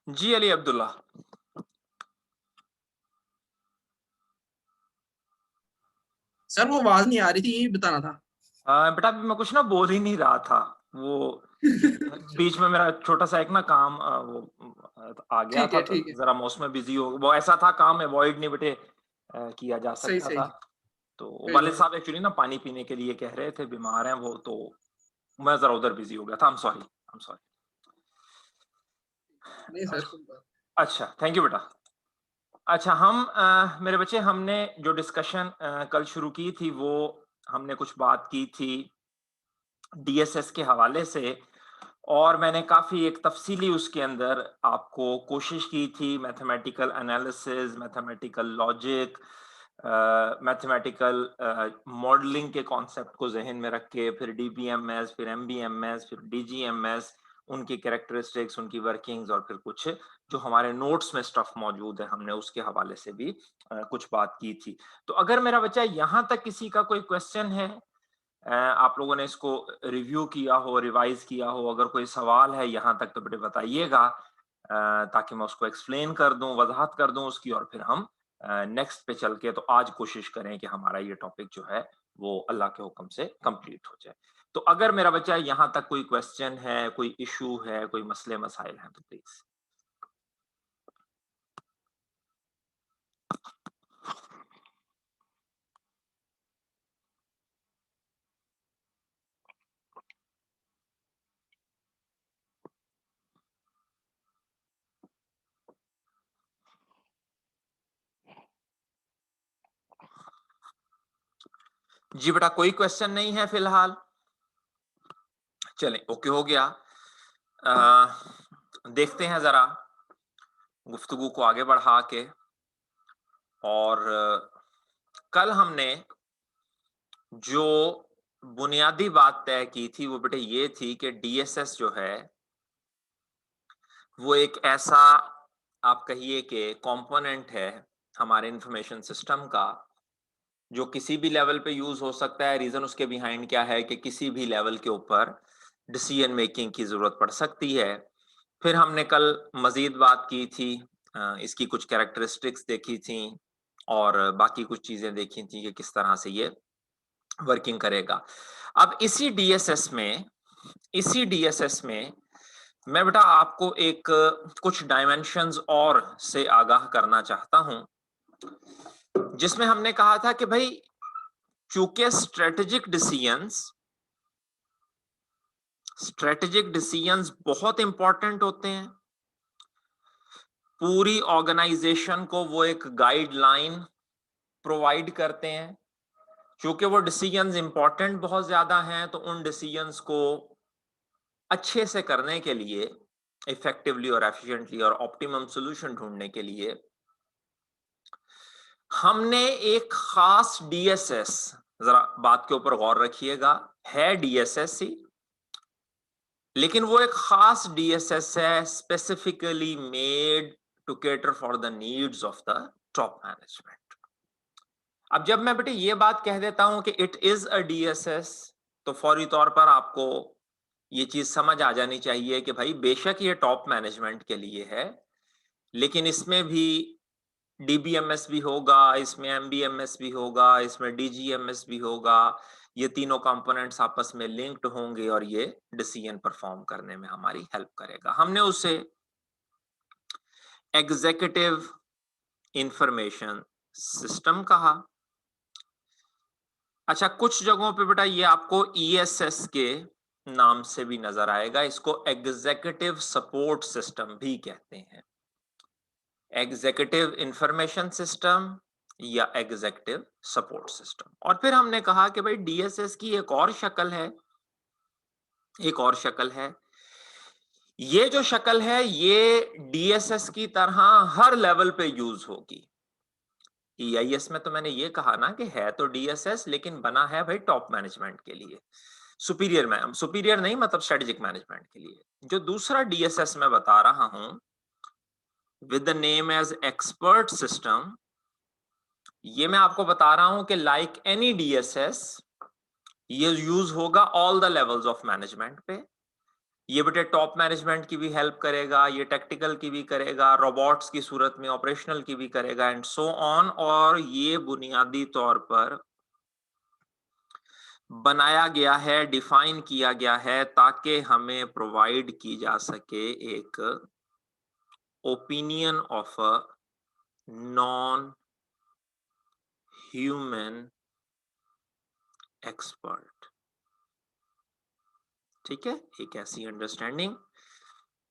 जी Ali Abdullah. Sir वो आवाज नहीं आ रही थी, यही बताना था। बेटा मैं कुछ ना बोल ही नहीं रहा था, वो बीच में मेरा छोटा सा एक ना काम आ गया ठीक था, है तो ठीक है। जरा मौसम में बिजी हो, वो ऐसा था काम अवॉइड नहीं बेटे किया जा सही सकता सही। था। तो वालिद बिल्कुल। साहब एक्चुअली ना पानी पीने के लिए कह रहे थे, बीमार हैं वो, तो मैं जरा उधर बिजी हो गया था। I am sorry. नहीं सर, कोई बात। अच्छा, थैंक यू बेटा। अच्छा, मेरे बच्चे, हमने जो डिस्कशन कल शुरू की थी, वो हमने कुछ बात की थी डीएसएस के हवाले से, और मैंने काफी एक तफसीली उसके अंदर आपको कोशिश की थी mathematical analysis, mathematical logic, mathematical modelling के कॉन्सेप्ट को जहन में रख के, फिर डीबीएमएस, फिर एमबीएमएस, फिर डीजीएमएस, उनकी कैरेक्टरिस्टिक्स, उनकी वर्किंग्स, और फिर कुछ जो हमारे नोट्स में स्टफ मौजूद है, हमने उसके हवाले से भी कुछ बात की थी। तो अगर मेरा बच्चा यहां तक किसी का कोई क्वेश्चन है, आप लोगों ने इसको रिव्यू किया हो, रिवाइज किया हो, अगर कोई सवाल है यहाँ तक तो बेटे बताइएगा, ताकि मैं उसको एक्सप्लेन कर दूं, वजाहत कर दूं उसकी, और फिर हम नेक्स्ट पे चल के, तो आज कोशिश करें कि हमारा ये टॉपिक जो है वो अल्लाह के हुक्म से कंप्लीट हो जाए। तो अगर मेरा बच्चा यहाँ तक कोई क्वेश्चन है, कोई इशू है, कोई मसले मसाइल हैं, तो प्लीज। जी बेटा, कोई क्वेश्चन नहीं है फिलहाल। चलें, ओके हो गया। देखते हैं जरा गुफ्तगू को आगे बढ़ा के, और कल हमने जो बुनियादी बात तय की थी वो बेटे ये थी कि डीएसएस जो है वो एक ऐसा, आप कहिए कि कंपोनेंट है हमारे इंफॉर्मेशन सिस्टम का, जो किसी भी लेवल पे यूज हो सकता है। रीजन उसके बिहाइंड क्या है कि किसी भी लेवल के ऊपर डिसीजन मेकिंग की जरूरत पड़ सकती है। फिर हमने कल मजीद बात की थी, इसकी कुछ कैरेक्टरिस्टिक्स देखी थी, और बाकी कुछ चीजें देखी थी कि किस तरह से ये वर्किंग करेगा। अब इसी डीएसएस में मैं बेटा आपको एक कुछ डायमेंशंस और से आगाह करना चाहता हूं, जिसमें हमने कहा था कि भाई चूंकि स्ट्रेटेजिक डिसीजंस बहुत इंपॉर्टेंट होते हैं, पूरी ऑर्गेनाइजेशन को वो एक गाइडलाइन प्रोवाइड करते हैं। चूंकि वो डिसीजंस इंपॉर्टेंट बहुत ज्यादा हैं, तो उन डिसीजंस को अच्छे से करने के लिए, इफेक्टिवली और एफिशिएंटली और ऑप्टिमम सॉल्यूशन ढूंढने के लिए, हमने एक खास डीएसएस, जरा बात के ऊपर गौर रखिएगा, है डीएसएस ही, लेकिन वो एक खास डीएसएस है specifically made to cater for the needs of the top management. अब जब मैं बेटे ये बात कह देता हूं कि इट इज अ डीएसएस, तो फौरी तौर पर आपको ये चीज समझ आ जानी चाहिए कि भाई बेशक ये टॉप मैनेजमेंट के लिए है, लेकिन इसमें भी डीबीएमएस भी होगा, इसमें एमबीएमएस भी होगा, इसमें डीजीएमएस भी होगा। ये तीनों कंपोनेंट्स आपस में लिंक्ड होंगे और ये डिसीजन परफॉर्म करने में हमारी हेल्प करेगा। हमने उसे एग्जीक्यूटिव इंफॉर्मेशन सिस्टम कहा। अच्छा, कुछ जगहों पे बेटा ये आपको ईएसएस के नाम से भी नजर आएगा, इसको एग्जीक्यूटिव सपोर्ट सिस्टम भी कहते हैं। एग्जीक्यूटिव इंफॉर्मेशन सिस्टम या एग्जीक्यूटिव सपोर्ट सिस्टम। और फिर हमने कहा कि भाई डीएसएस की एक और शक्ल है, ये जो शक्ल है ये डीएसएस की तरह हर लेवल पे यूज होगी। ईआईएस में तो मैंने ये कहा ना कि है तो डीएसएस, लेकिन बना है भाई टॉप मैनेजमेंट के लिए, सुपीरियर नहीं, मतलब स्ट्रेटेजिक मैनेजमेंट के लिए। जो दूसरा डीएसएस मैं बता रहा हूं with the name as expert system, ये मैं आपको बता रहा हूं कि लाइक एनी डीएसएस ये यूज होगा all the levels of management पे। ये बेटे टॉप मैनेजमेंट की भी हेल्प करेगा, ये टेक्निकल की भी करेगा, रोबोट्स की सूरत में ऑपरेशनल की भी करेगा एंड सो ऑन। और ये बुनियादी तौर पर बनाया गया है, डिफाइन किया गया है ताकि हमें प्रोवाइड की जा सके एक opinion of a non human expert. ठीक है, एक ऐसी अंडरस्टैंडिंग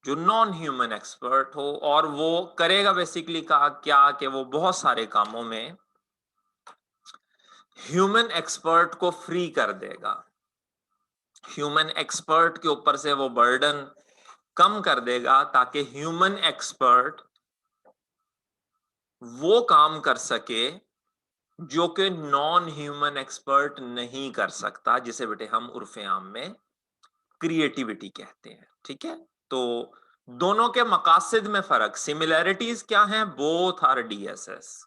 जो नॉन ह्यूमन एक्सपर्ट हो, और वो करेगा बेसिकली कहा क्या कि वो बहुत सारे कामों में ह्यूमन एक्सपर्ट को फ्री कर देगा। ह्यूमन एक्सपर्ट के ऊपर से वो बर्डन कम कर देगा ताकि ह्यूमन एक्सपर्ट वो काम कर सके जो कि नॉन ह्यूमन एक्सपर्ट नहीं कर सकता, जिसे बेटे हम उर्फे आम में क्रिएटिविटी कहते हैं। ठीक है, तो दोनों के मकासद में फर्क, सिमिलैरिटीज क्या हैं, बोथ आर डीएसएस।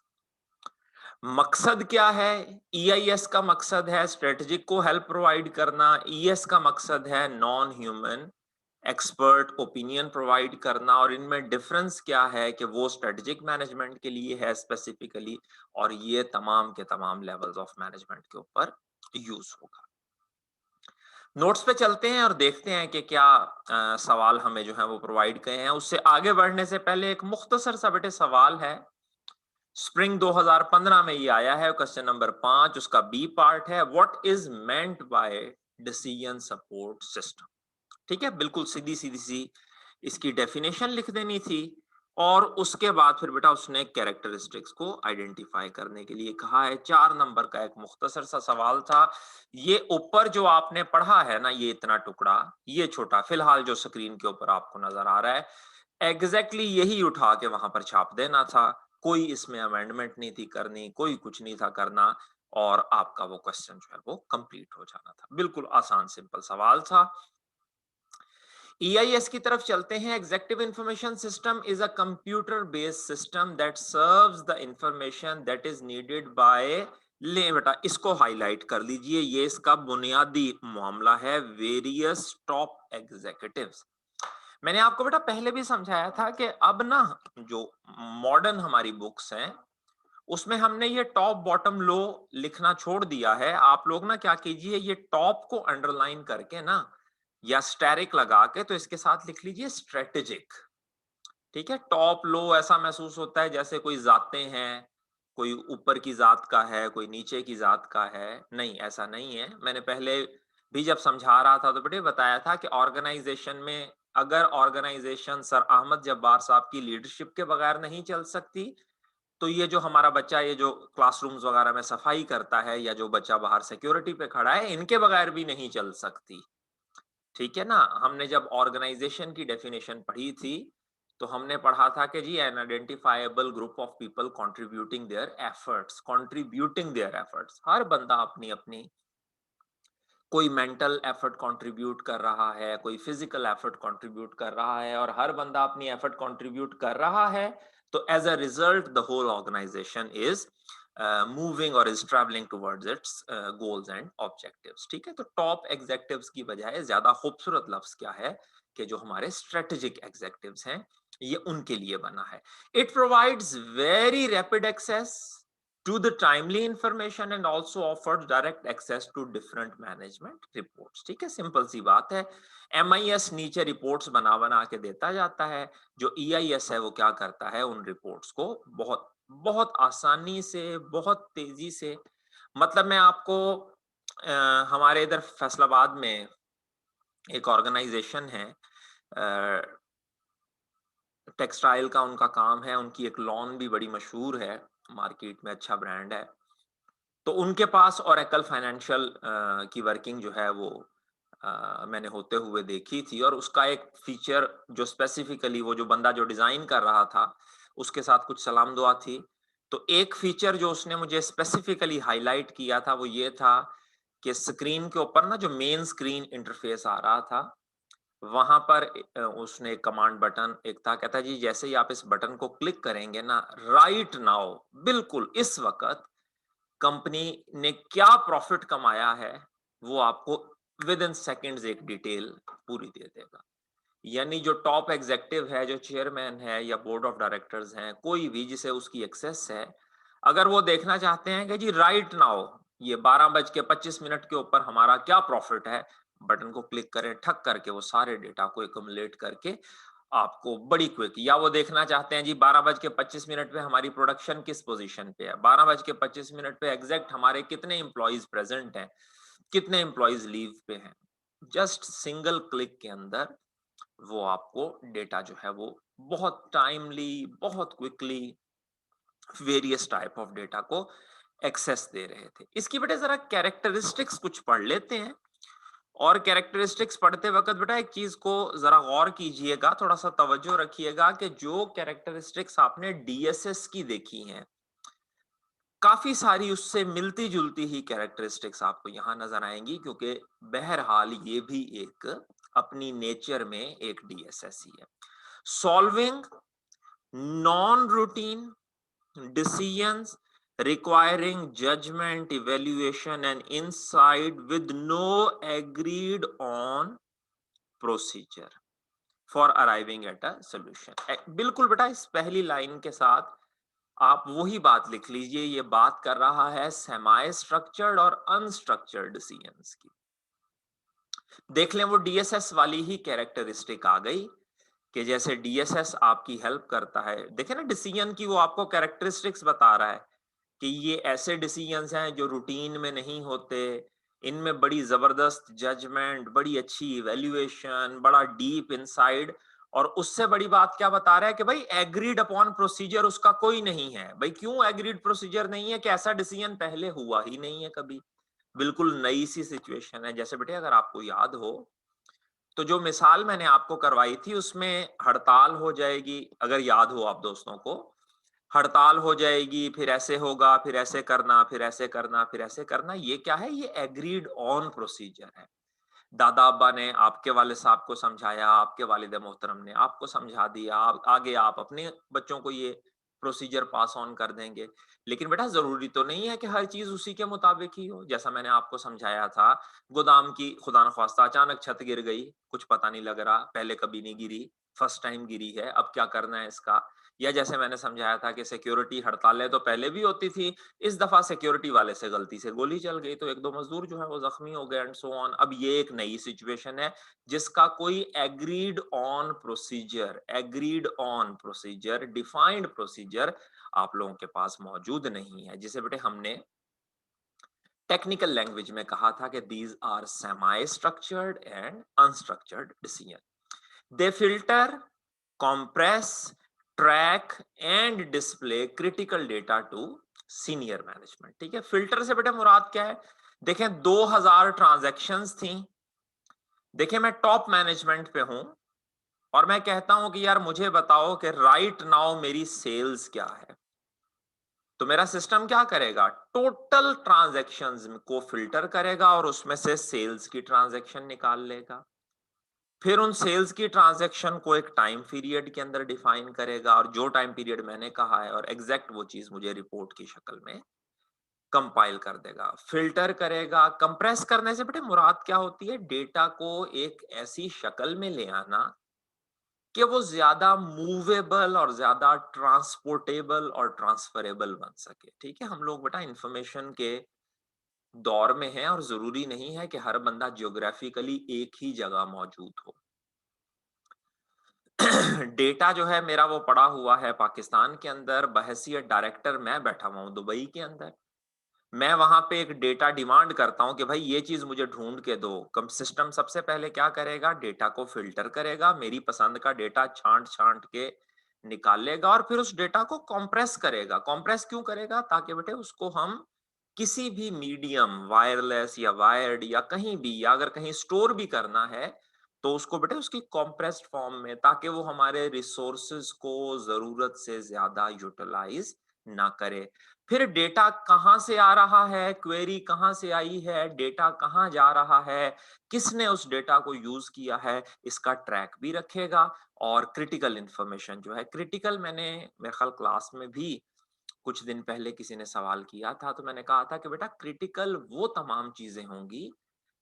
मकसद क्या है, ईआईएस का मकसद है स्ट्रेटेजिक को हेल्प प्रोवाइड करना, ईएस का मकसद है non human expert opinion provide करना। और इनमें डिफरेंस क्या है कि वो स्ट्रेटेजिक मैनेजमेंट के लिए है स्पेसिफिकली, और ये तमाम के तमाम लेवल्स ऑफ मैनेजमेंट के ऊपर यूज होगा। नोट्स पे चलते हैं और देखते हैं कि क्या सवाल हमें जो है वो प्रोवाइड किए हैं। उससे आगे बढ़ने से पहले एक मुख्तसर सा बेटे सवाल है, स्प्रिंग 2015 में ये आया है, क्वेश्चन नंबर 5, उसका बी पार्ट है, what is meant by decision support system. ठीक है, बिल्कुल सीधी सीधी सी इसकी डेफिनेशन लिख देनी थी, और उसके बाद फिर बेटा उसने कैरेक्टरिस्टिक्स को आइडेंटिफाई करने के लिए कहा है। 4 नंबर का एक मुख्तसर सा सवाल था। ये ऊपर जो आपने पढ़ा है ना, ये इतना टुकड़ा, ये छोटा फिलहाल जो स्क्रीन के ऊपर आपको नजर आ रहा है, एग्जैक्टली यही उठा के वहां पर छाप देना था। कोई इसमें अमेंडमेंट नहीं थी करनी, कोई कुछ नहीं था करना, और आपका वो क्वेश्चन जो है वो कंप्लीट हो जाना था। बिल्कुल आसान सिंपल सवाल था। EIS की तरफ चलते हैं। Executive information system is a computer based system that serves the information that is needed bye, ले बेटा इसको हाईलाइट कर लीजिए, ये इसका बुनियादी मामला है, वेरियस टॉप एग्जीक्यूटिव्स। मैंने आपको बेटा पहले भी समझाया था कि अब ना जो मॉडर्न हमारी बुक्स हैं उसमें हमने ये टॉप बॉटम लो लिखना छोड़ दिया है। आप लोग ना क्या कीजिए, ये टॉप को अंडरलाइन करके ना या स्टेरिक लगा के तो इसके साथ लिख लीजिए स्ट्रेटेजिक। ठीक है, टॉप लो ऐसा महसूस होता है जैसे कोई जातें हैं, कोई ऊपर की जात का है, कोई नीचे की जात का है। नहीं, ऐसा नहीं है। मैंने पहले भी जब समझा रहा था तो बेटे बताया था कि ऑर्गेनाइजेशन में अगर ऑर्गेनाइजेशन सर अहमद जब्बार साहब की लीडरशिप के बगैर नहीं चल सकती, तो ये जो हमारा बच्चा ये जो क्लासरूम्स वगैरह में सफाई करता है, या जो बच्चा बाहर सिक्योरिटी पे खड़ा है, इनके बगैर भी नहीं चल सकती। ठीक है ना, हमने जब ऑर्गेनाइजेशन की डेफिनेशन पढ़ी थी तो हमने पढ़ा था कि जी an identifiable group of people contributing their efforts. हर बंदा अपनी अपनी, कोई मेंटल एफर्ट कंट्रीब्यूट कर रहा है, कोई फिजिकल एफर्ट कंट्रीब्यूट कर रहा है, और हर बंदा अपनी एफर्ट कंट्रीब्यूट कर रहा है, तो as a result the whole organization is moving और is travelling towards its goals and objectives. ठीक है, तो टॉप एग्जेक्टिव्स की बजाय ज्यादा खूबसूरत लफ्ज क्या है कि जो हमारे स्ट्रेटेजिक एग्जेक्टिव्स हैं ये उनके लिए बना है। It provides very rapid access to the timely information and also offers direct access to different management reports। ठीक है, सिंपल सी बात है। MIS नीचे रिपोर्ट्स बना बना के देता जाता है, जो EIS है वो क्या करता है, उन रिपोर्ट्स को बहुत बहुत आसानी से, बहुत तेजी से, मतलब मैं आपको हमारे इधर फैसलाबाद में एक ऑर्गेनाइजेशन है, टेक्सटाइल का उनका काम है, उनकी एक लॉन भी बड़ी मशहूर है मार्केट में, अच्छा ब्रांड है। तो उनके पास ओरेकल फाइनेंशियल की वर्किंग जो है वो मैंने होते हुए देखी थी, और उसका एक फीचर जो स्पेसिफिकली वो जो बंदा जो डिजाइन कर रहा था उसके साथ कुछ सलाम दुआ थी। तो एक फीचर जो उसने मुझे स्पेसिफिकली हाईलाइट किया था वो ये था कि स्क्रीन के ऊपर ना जो मेन स्क्रीन इंटरफेस आ रहा था वहां पर उसने एक कमांड बटन एक था, कहता जी जैसे ही आप इस बटन को क्लिक करेंगे ना, राइट नाउ, बिल्कुल इस वक्त कंपनी ने क्या प्रॉफिट कमाया है वो आपको विद इन सेकेंड्स एक डिटेल पूरी दे देगा। यानी जो टॉप एग्जेक्टिव है, जो चेयरमैन है या बोर्ड ऑफ डायरेक्टर्स हैं, कोई भी जिसे उसकी एक्सेस है, अगर वो देखना चाहते हैं कि जी राइट नाउ ये 12:25 के ऊपर हमारा क्या प्रॉफिट है, बटन को क्लिक करें, ठक करके वो सारे डेटा को एक्युमुलेट करके आपको बड़ी क्विक, या वो देखना चाहते हैं जी 12:25 पे हमारी प्रोडक्शन किस पोजीशन पे है, 12:25 पे एग्जैक्ट हमारे कितने एम्प्लॉइज प्रेजेंट हैं, कितने एम्प्लॉइज लीव पे हैं, जस्ट सिंगल क्लिक के अंदर वो आपको डेटा जो है वो बहुत टाइमली, बहुत quickly various type of data को एक्सेस दे रहे थे। इसकी बेटा जरा कैरेक्टरिस्टिक्स कुछ पढ़ लेते हैं। और कैरेक्टरिस्टिक्स पढ़ते वक्त बेटा एक चीज को जरा गौर कीजिएगा, थोड़ा सा तवज्जो रखिएगा कि जो कैरेक्टरिस्टिक्स आपने डीएसएस की देखी हैं, काफी सारी उससे मिलती जुलती ही कैरेक्टरिस्टिक्स आपको यहां नजर आएंगी, क्योंकि बहरहाल ये भी एक अपनी नेचर में एक डीएसएस ही है। Solving non routine decisions requiring judgment, evaluation, and insight with no agreed on procedure for arriving at a solution। बिल्कुल बेटा इस पहली लाइन के साथ आप वही बात लिख लीजिए, ये बात कर रहा है सेमी स्ट्रक्चर्ड और अनस्ट्रक्चर्ड डिसीजंस की। देख लें वो डीएसएस वाली ही कैरेक्टरिस्टिक आ गई कि जैसे डीएसएस आपकी हेल्प करता है, देखें ना डिसीजन की वो आपको कैरेक्टरिस्टिक्स बता रहा है कि ये ऐसे डिसीजंस हैं जो रूटीन में नहीं होते, इनमें बड़ी जबरदस्त जजमेंट, बड़ी अच्छी इवैल्यूएशन, बड़ा डीप इनसाइड, और उससे बड़ी बात क्या बता रहा है कि भाई एग्रीड अपॉन प्रोसीजर उसका कोई नहीं है। भाई क्यों एग्रीड प्रोसीजर नहीं है? कि ऐसा डिसीजन पहले हुआ ही नहीं है कभी, बिल्कुल नई सी सिचुएशन है। जैसे बेटे अगर आपको याद हो तो जो मिसाल मैंने आपको करवाई थी उसमें हड़ताल हो जाएगी, अगर याद हो आप दोस्तों को, हड़ताल हो जाएगी, फिर ऐसे होगा, फिर ऐसे करना, फिर ऐसे करना, फिर ऐसे करना, ये क्या है? ये एग्रीड ऑन प्रोसीजर है। दादा अब्बा ने आपके वाले साहब को समझाया, आपके वालिद मोहतरम ने आपको समझा दिया, आगे आप अपने बच्चों को ये प्रोसीजर पास ऑन कर देंगे। लेकिन बेटा जरूरी तो नहीं है कि हर चीज उसी के मुताबिक ही हो। जैसा मैंने आपको समझाया था, गोदाम की खुदा न खास्ता अचानक छत गिर गई, कुछ पता नहीं लग रहा, पहले कभी नहीं गिरी, फर्स्ट टाइम गिरी है, अब क्या करना है इसका। या जैसे मैंने समझाया था कि सिक्योरिटी हड़तालें तो पहले भी होती थी, इस दफा सिक्योरिटी वाले से गलती से गोली चल गई तो एक दो मजदूर जो है वो जख्मी हो गए एंड सो ऑन। अब ये एक नई सिचुएशन है जिसका कोई agreed on procedure defined procedure आप लोगों के पास मौजूद नहीं है, जिसे बेटे हमने टेक्निकल लैंग्वेज में कहा था कि these are semi structured and unstructured decision. They filter, compress, track and display critical data to senior management। ठीक है, फिल्टर से बेटा मुराद क्या है? देखें 2000 ट्रांजैक्शंस थी, देखें मैं टॉप मैनेजमेंट पे हूं और मैं कहता हूं कि यार मुझे बताओ कि राइट नाउ मेरी सेल्स क्या है, तो मेरा सिस्टम क्या करेगा? टोटल ट्रांजैक्शंस को फिल्टर करेगा और उसमें से सेल्स की ट्रांजैक्शन निकाल लेगा, फिर उन सेल्स की ट्रांजैक्शन को एक टाइम पीरियड के अंदर डिफाइन करेगा, और जो टाइम पीरियड मैंने कहा है और एग्जैक्ट वो चीज मुझे रिपोर्ट की शक्ल में कंपाइल कर देगा। फिल्टर करेगा, कंप्रेस करने से बेटे मुराद क्या होती है? डेटा को एक ऐसी शक्ल में ले आना कि वो ज्यादा मूवेबल और ज्यादा ट्रांसपोर्टेबल और ट्रांसफरेबल बन सके। ठीक है, हम लोग बेटा इंफॉर्मेशन के दौर में हैं और जरूरी नहीं है कि हर बंदा जियोग्राफिकली एक ही जगह मौजूद हो। डेटा जो है मेरा वो पड़ा हुआ है पाकिस्तान के अंदर, बहैसियत डायरेक्टर मैं बैठा हुआ हूं दुबई के अंदर। मैं वहां पे एक डेटा डिमांड करता हूं कि भाई ये चीज मुझे ढूंढ के दो, कम सिस्टम सबसे पहले क्या करेगा? डेटा को फिल्टर करेगा, मेरी पसंद का डेटा छांट छांट के निकाल लेगा और फिर उस डेटा को कॉम्प्रेस करेगा। कॉम्प्रेस क्यों करेगा? ताकि बेटे उसको हम किसी भी मीडियम, वायरलेस या वायर्ड या कहीं भी, या अगर कहीं स्टोर भी करना है तो उसको बेटे उसकी कॉम्प्रेस्ड फॉर्म में, ताकि वो हमारे रिसोर्सेज को जरूरत से ज्यादा यूटिलाइज ना करे। फिर डेटा कहां से आ रहा है, क्वेरी कहां से आई है, डेटा कहां जा रहा है, किसने उस डेटा को यूज किया है, इसका ट्रैक भी रखेगा। और क्रिटिकल इंफॉर्मेशन जो है, क्रिटिकल मैंने मेरे ख्याल क्लास में भी कुछ दिन पहले किसी ने सवाल किया था, तो मैंने कहा था कि बेटा क्रिटिकल वो तमाम चीजें होंगी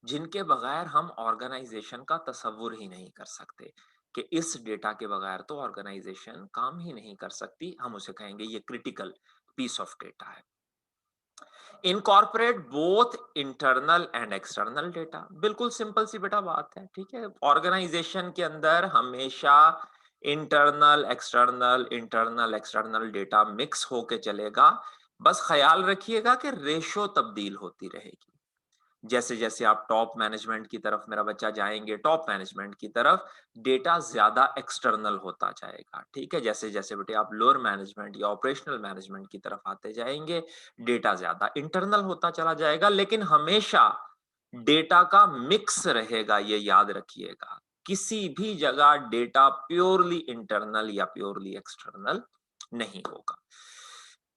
जिनके बगैर हम ऑर्गेनाइजेशन का तसव्वुर ही नहीं कर सकते। कि इस डेटा के बगैर तो ऑर्गेनाइजेशन काम ही नहीं कर सकती, हम उसे कहेंगे ये क्रिटिकल पीस ऑफ डेटा है। Incorporate both internal and external data, बिल्कुल सिंपल सी बेटा बात है, ठीक है। ऑर्गेनाइजेशन के अंदर हमेशा इंटरनल एक्सटर्नल डेटा मिक्स होके चलेगा। बस ख्याल रखिएगा कि रेशो तब्दील होती रहेगी। जैसे जैसे आप टॉप मैनेजमेंट की तरफ मेरा बच्चा जाएंगे, टॉप मैनेजमेंट की तरफ डेटा ज्यादा एक्सटर्नल होता जाएगा, ठीक है। जैसे जैसे बेटे आप लोअर मैनेजमेंट या ऑपरेशनल मैनेजमेंट की तरफ आते जाएंगे, डेटा ज्यादा इंटरनल होता चला जाएगा। लेकिन हमेशा डेटा का मिक्स रहेगा, ये याद रखिएगा। किसी भी जगह डेटा प्योरली इंटरनल या प्योरली एक्सटर्नल नहीं होगा।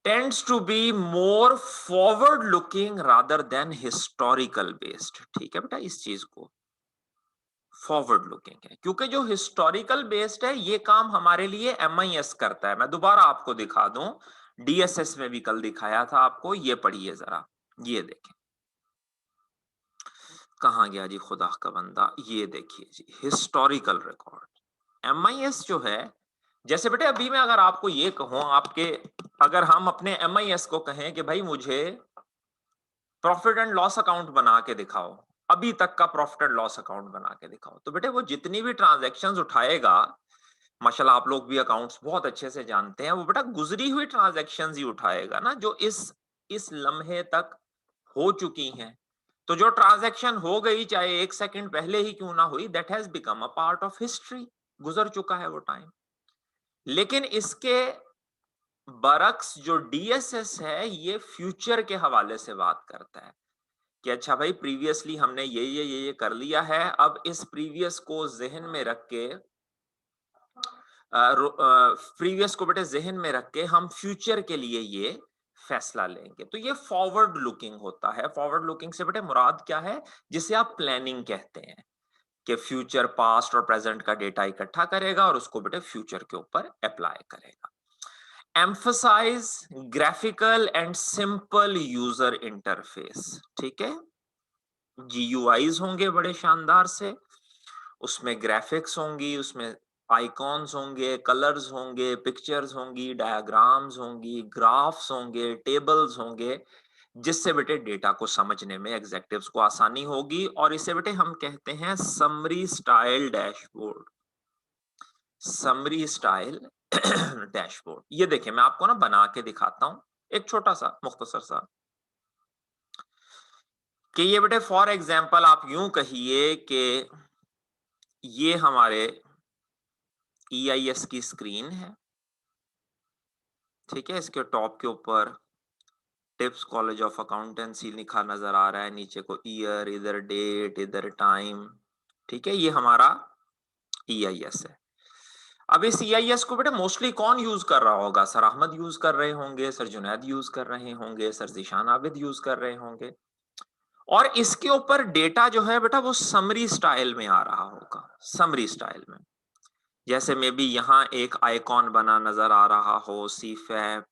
tends to be more forward looking rather than historical based, ठीक है बेटा। इस चीज को फॉरवर्ड लुकिंग है, क्योंकि जो हिस्टोरिकल बेस्ड है ये काम हमारे लिए MIS करता है। मैं दोबारा आपको दिखा दूं, DSS में भी कल दिखाया था आपको, ये पढ़िए जरा, ये देखें। कहां गया जी खुदा का बंदा, ये देखिए जी, हिस्टोरिकल रिकॉर्ड। MIS जो है, जैसे बेटे अभी मैं अगर आपको ये कहूं, आपके अगर हम अपने MIS को कहें कि भाई मुझे प्रॉफिट एंड लॉस अकाउंट बना के दिखाओ, अभी तक का प्रॉफिट एंड लॉस अकाउंट बना के दिखाओ, तो बेटे वो जितनी भी ट्रांजैक्शंस उठाएगा, माशाल्लाह आप लोग भी अकाउंट्स बहुत अच्छे से जानते हैं, वो बेटा गुजरी हुई ट्रांजैक्शंस ही उठाएगा ना, जो इस लम्हे तक हो चुकी हैं। तो जो ट्रांजैक्शन हो गई, चाहे 1 सेकंड पहले ही क्यों ना हुई, that has become a part of history, गुजर चुका है वो टाइम। लेकिन इसके बरक्स जो DSS है, ये फ्यूचर के हवाले से बात करता है कि अच्छा भाई प्रीवियसली हमने ये कर लिया है, अब इस प्रीवियस को जहन में रख के प्रीवियस को बेटे जहन में रख के हम फ्यूचर के लिए ये फैसला लेंगे। तो ये फॉरवर्ड लुकिंग होता है। फॉरवर्ड लुकिंग से बेटे मुराद क्या है, जिसे आप प्लानिंग कहते हैं, कि फ्यूचर पास्ट और प्रेजेंट का डेटा इकट्ठा करेगा और उसको बेटे फ्यूचर के ऊपर अप्लाई करेगा। Emphasise graphical and simple user interface, ठीक है। GUIs होंगे बड़े शानदार से, उसमें ग्राफिक्स होंगी, उसमें आइकॉन्स होंगे, कलर्स होंगे, पिक्चर्स होंगी, डायग्राम्स होंगी, ग्राफ्स होंगे, टेबल्स होंगे, जिससे बेटे डेटा को समझने में एग्जेक्टिव्स को आसानी होगी। और इसे बेटे हम कहते हैं summary style dashboard. Summary style dashboard, ये देखिए मैं आपको ना बना के दिखाता हूं, एक छोटा सा मुख्तसर सा, कि ये बेटे फॉर एग्जाम्पल आप यूं कहिए कि ये हमारे EIS की स्क्रीन है, ठीक है। इसके टॉप के ऊपर टिप्स कॉलेज ऑफ अकाउंटेंसी लिखा नजर आ रहा है, नीचे को ईयर, इधर डेट, इधर टाइम, ठीक है। ये हमारा EIS है। अब इस EIS को बेटा मोस्टली कौन यूज कर रहा होगा? सर अहमद यूज कर रहे होंगे, सर जुनैद यूज कर रहे होंगे, सर जीशान आबिद यूज कर रहे होंगे। और इसके ऊपर डेटा जो है बेटा वो समरी स्टाइल में आ रहा होगा, समरी स्टाइल में। जैसे मे बी यहाँ एक आइकॉन बना नजर आ रहा हो CFAP,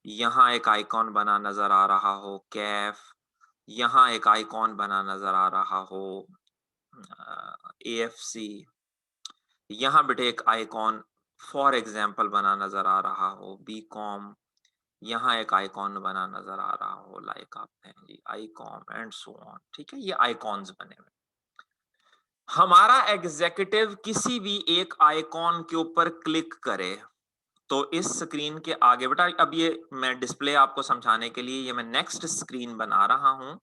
यहाँ एक आइकॉन बना नजर आ रहा हो कैफ, यहाँ एक आइकॉन बना नजर आ रहा हो AFC, यहाँ बेटे एक आइकॉन फॉर एग्जाम्पल बना नजर आ रहा हो BCom, यहाँ एक आइकॉन बना नजर आ रहा हो लाइक आप हैं जी आईकॉम एंड सो ऑन, ठीक है। ये आइकॉन्स बने हुए। हमारा एग्जीक्यूटिव किसी भी एक आइकॉन के ऊपर क्लिक करे तो इस स्क्रीन के आगे बेटा, अब ये मैं डिस्प्ले आपको समझाने के लिए ये मैं नेक्स्ट स्क्रीन बना रहा हूं,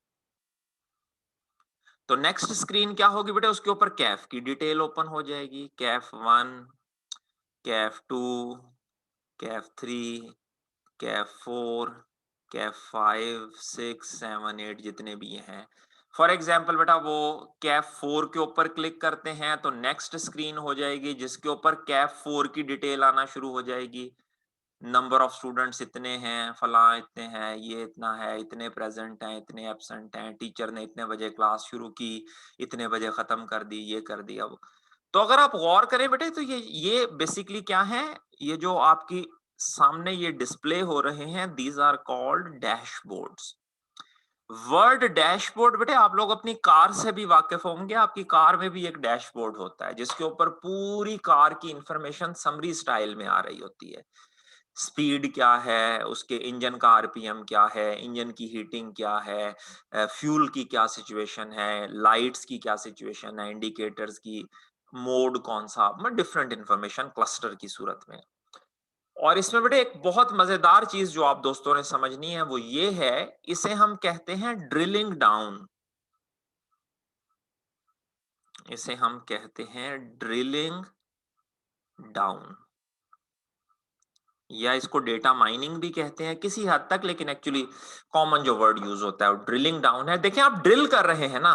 तो नेक्स्ट स्क्रीन क्या होगी बेटा, उसके ऊपर कैफ की डिटेल ओपन हो जाएगी, कैफ 1, कैफ 2, कैफ 3, कैफ 4, कैफ 5, 6, 7, 8 जितने भी हैं। फॉर एग्जाम्पल बेटा वो कैफ 4 के ऊपर क्लिक करते हैं तो नेक्स्ट स्क्रीन हो जाएगी जिसके ऊपर कैफ 4 की डिटेल आना शुरू हो जाएगी। नंबर ऑफ स्टूडेंट्स इतने हैं, फला इतने हैं, ये इतना है, इतने प्रेजेंट हैं, इतने एब्सेंट हैं, टीचर ने इतने बजे क्लास शुरू की, इतने बजे खत्म कर दी, ये कर दिया वो। तो अगर आप गौर करें बेटे तो ये बेसिकली क्या है, ये जो आपकी सामने ये डिस्प्ले हो रहे हैं, these are called dashboards. Word dashboard बेटे आप लोग अपनी कार से भी वाकिफ होंगे, आपकी कार में भी एक डैशबोर्ड होता है जिसके ऊपर पूरी कार की इंफॉर्मेशन समरी स्टाइल में आ रही होती है। स्पीड क्या है, उसके इंजन का आरपीएम क्या है, इंजन की हीटिंग क्या है, फ्यूल की क्या सिचुएशन है, लाइट्स की क्या सिचुएशन है, इंडिकेटर्स की, मोड कौन सा, मतलब डिफरेंट इंफॉर्मेशन क्लस्टर की सूरत में। और इसमें बेटे एक बहुत मजेदार चीज जो आप दोस्तों ने समझनी है वो ये है, इसे हम कहते हैं ड्रिलिंग डाउन। इसे हम कहते हैं ड्रिलिंग डाउन, या इसको डेटा माइनिंग भी कहते हैं किसी हद तक, लेकिन एक्चुअली कॉमन जो वर्ड यूज होता है वो ड्रिलिंग डाउन है। देखिए आप ड्रिल कर रहे हैं ना,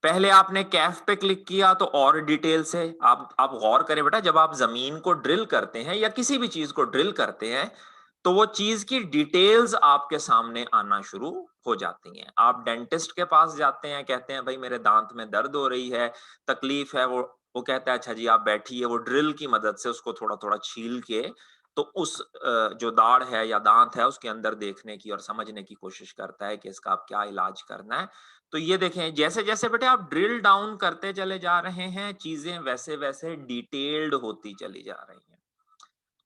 पहले आपने कैफ पे क्लिक किया तो और डिटेल से आप गौर करें बेटा, जब आप जमीन को ड्रिल करते हैं या किसी भी चीज को ड्रिल करते हैं तो वो चीज की डिटेल्स आपके सामने आना शुरू हो जाती हैं। आप डेंटिस्ट के पास जाते हैं, कहते हैं भाई मेरे दांत में दर्द हो रही है, तकलीफ है, वो कहता है अच्छा जी आप बैठिए, वो ड्रिल की मदद से उसको थोड़ा थोड़ा छील के तो उस जो दाढ़ है या दांत है उसके अंदर देखने की और समझने की कोशिश करता है कि इसका आप क्या इलाज करना है। तो ये देखें जैसे जैसे बेटे आप ड्रिल डाउन करते चले जा रहे हैं, चीजें वैसे वैसे डिटेल्ड होती चली जा रही हैं।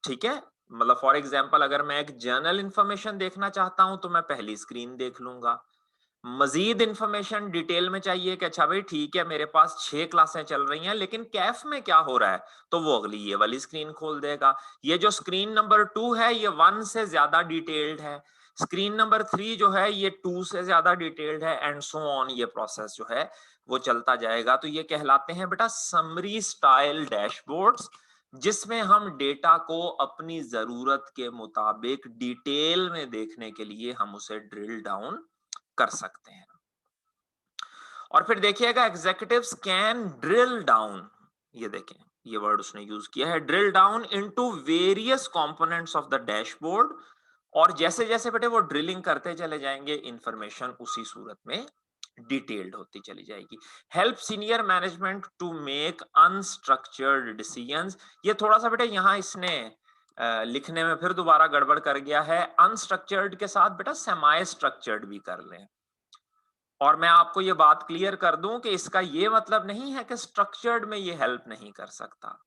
ठीक है, मतलब फॉर एग्जाम्पल अगर मैं एक जर्नल इंफॉर्मेशन देखना चाहता हूं तो मैं पहली स्क्रीन देख लूंगा। मजीद इंफॉर्मेशन डिटेल में चाहिए कि अच्छा भाई ठीक है मेरे पास 6 क्लासें चल रही हैं लेकिन कैफ में क्या हो रहा है, तो वो अगली ये वाली स्क्रीन खोल देगा। ये जो स्क्रीन नंबर 2 है ये 1 से ज्यादा डिटेल्ड है, स्क्रीन नंबर 3 जो है ये 2 से ज्यादा डिटेल्ड है, एंड सो ऑन, ये प्रोसेस जो है वो चलता जाएगा। तो ये कहलाते हैं बेटा समरी स्टाइल डैशबोर्ड्स, जिसमें हम डेटा को अपनी जरूरत के मुताबिक डिटेल में देखने के लिए हम उसे ड्रिल डाउन कर सकते हैं। और फिर देखिएगा एग्जीक्यूटिव्स कैन ड्रिल डाउन, ये देखें ये वर्ड उसने यूज किया है, drill down into various components of the dashboard. और जैसे जैसे बेटे वो ड्रिलिंग करते चले जाएंगे इंफॉर्मेशन उसी सूरत में डिटेल्ड होती चली जाएगी। Help senior management to make unstructured decisions. ये थोड़ा सा बेटे यहाँ इसने लिखने में फिर दोबारा गड़बड़ कर गया है, अनस्ट्रक्चर्ड के साथ बेटा सेमाई स्ट्रक्चर्ड भी कर लें। और मैं आपको ये बात क्लियर कर दूं कि इसका ये मतलब नहीं है कि स्ट्रक्चर्ड में ये हेल्प नहीं कर सकता,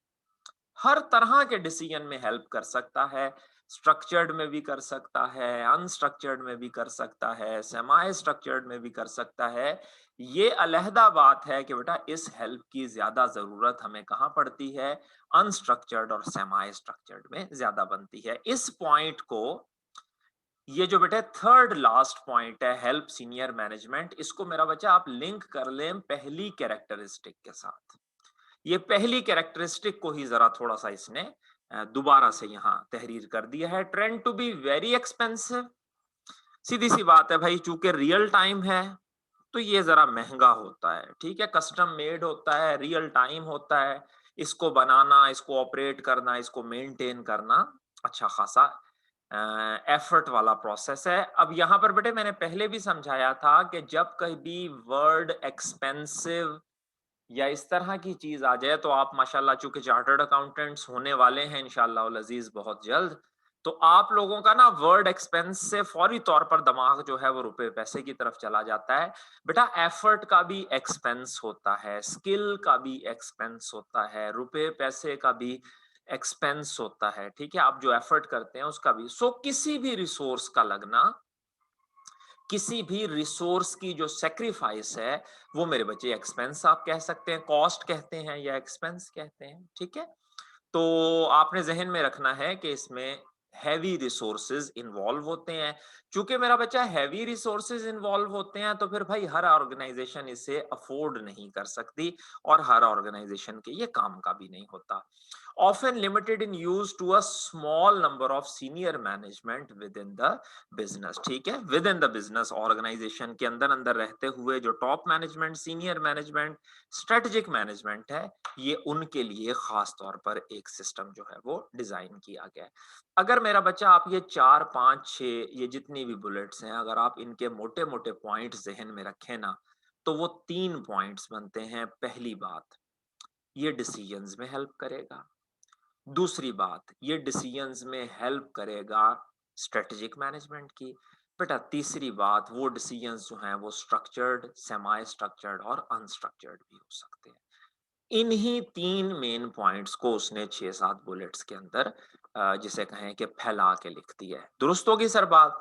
हर तरह के डिसीजन में हेल्प कर सकता है। स्ट्रक्चर्ड में भी कर सकता है, अनस्ट्रक्चर्ड में भी कर सकता है, सेमाई स्ट्रक्चर्ड में भी कर सकता है। ये अलहदा बात है कि बेटा इस हेल्प की ज्यादा जरूरत हमें कहाँ पड़ती है, अनस्ट्रक्चर्ड और सेमाई स्ट्रक्चर्ड में ज्यादा बनती है। इस पॉइंट को, ये जो बेटा थर्ड लास्ट पॉइंट है हेल्प सीनियर मैनेजमेंट, इसको मेरा बच्चा आप लिंक कर लें पहली कैरेक्टरिस्टिक के साथ। ये पहली कैरेक्टरिस्टिक को ही जरा थोड़ा सा इसने दोबारा से यहां तहरीर कर दिया है, trend to be very expensive. सीधी सी बात है भाई, चूंकि रियल टाइम है तो ये जरा महंगा होता है, ठीक है, कस्टम मेड होता है, रियल टाइम होता है, इसको बनाना, इसको ऑपरेट करना, इसको मेंटेन करना अच्छा खासा एफर्ट वाला प्रोसेस है। अब यहां पर बेटे मैंने पहले भी समझाया था कि जब कभी वर्ड एक्सपेंसिव या इस तरह की चीज आ जाए तो आप माशाल्लाह चूंकि चार्टर्ड अकाउंटेंट्स होने वाले हैं इंशाल्लाह उल अजीज बहुत जल्द, तो आप लोगों का ना वर्ड एक्सपेंस से फौरी तौर पर दिमाग जो है वो रुपए पैसे की तरफ चला जाता है। बेटा एफर्ट का भी एक्सपेंस होता है, स्किल का भी एक्सपेंस होता है, रुपए पैसे का भी एक्सपेंस होता है, ठीक है, आप जो एफर्ट करते हैं उसका भी। सो किसी भी रिसोर्स का लगना, किसी भी रिसोर्स की जो सेक्रीफाइस है वो मेरे बच्चे एक्सपेंस आप कह सकते हैं, कॉस्ट कहते हैं या एक्सपेंस कहते हैं, ठीक है। तो आपने जहन में रखना है कि इसमें हैवी रिसोर्सेज इन्वॉल्व होते हैं। चूंकि मेरा बच्चा हैवी रिसोर्सेज इन्वॉल्व होते हैं तो फिर भाई हर ऑर्गेनाइजेशन इसे अफोर्ड नहीं कर सकती और हर ऑर्गेनाइजेशन के ये काम का भी नहीं होता। Often limited in use to a small number of senior management within the business, ठीक है, within the business organization के अंदर अंदर रहते हुए जो top management, senior management, strategic management है, ये उनके लिए खास तौर पर एक सिस्टम जो है वो डिजाइन किया गया है। अगर मेरा बच्चा आप ये 4 5 6 ये जितनी भी बुलेट्स हैं अगर आप इनके मोटे मोटे पॉइंट्स जहन में रखें ना, तो वो 3 पॉइंट्स बनते हैं। पहली बात, ये डिसीजंस में हेल्प करेगा। दूसरी बात, ये डिसीजंस में हेल्प करेगा स्ट्रेटेजिक मैनेजमेंट की। बेटा तीसरी बात, वो डिसीजंस जो हैं वो स्ट्रक्चर्ड, सेमी स्ट्रक्चर्ड और अनस्ट्रक्चर्ड भी हो सकते हैं। इन्हीं 3 मेन पॉइंट्स को उसने 6-7 बुलेट्स के अंदर जिसे कहें कि फैला के लिख दिया है। दुरुस्त होगी सर बात?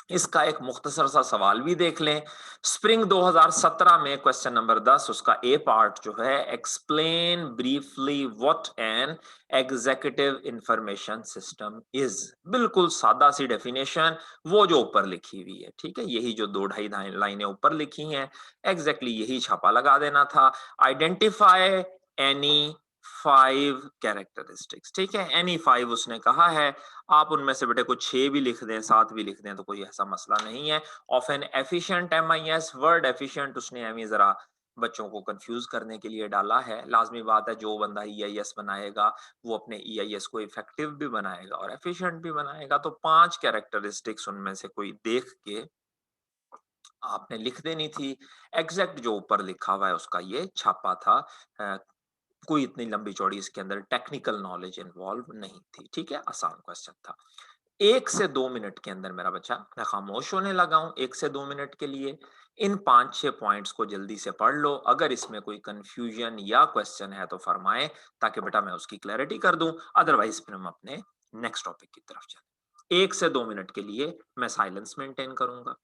इसका एक मुख्तसर सा सवाल भी देख लें। स्प्रिंग 2017 में क्वेश्चन नंबर 10 उसका ए पार्ट जो है, explain briefly what an executive information system is. बिल्कुल सादा सी डेफिनेशन, वो जो ऊपर लिखी हुई है, ठीक है, यही जो 2-2.5 लाइनें ऊपर लिखी हैं, एग्जैक्टली यही छापा लगा देना था। आइडेंटिफाई एनी 5 कैरेक्टरिस्टिक्स, ठीक है, एनी 5 उसने कहा है। आप उनमें से बेटे कुछ 6 भी लिख दें, 7 भी लिख दें, तो कोई ऐसा मसला नहीं है। Of N efficient MIS, word efficient उसने एम जरा बच्चों को कंफ्यूज करने के लिए डाला है। लाजमी बात है, जो बंदा ईआईएस बनाएगा वो अपने ईआईएस को इफेक्टिव भी बनाएगा और एफिशिएंट भी बनाएगा। तो 5 कैरेक्टरिस्टिक्स उनमें से कोई देख के आपने लिख देनी थी। एग्जैक्ट जो ऊपर लिखा हुआ है उसका ये छापा था। कोई इतनी लंबी चौड़ी इसके अंदर टेक्निकल नॉलेज इन्वॉल्व नहीं थी, ठीक है, आसान क्वेश्चन था। 1 से 2 मिनट के अंदर मेरा बच्चा, मैं खामोश होने लगा हूं 1 से 2 मिनट के लिए। इन 5-6 पॉइंट्स को जल्दी से पढ़ लो। अगर इसमें कोई कंफ्यूजन या क्वेश्चन है तो फरमाएं, ताकि बेटा मैं उसकी क्लैरिटी कर दूं। अदरवाइज फिर हम अपने नेक्स्ट टॉपिक की तरफ चलें। 1 से 2 मिनट के लिए मैं साइलेंस मेंटेन करूंगा।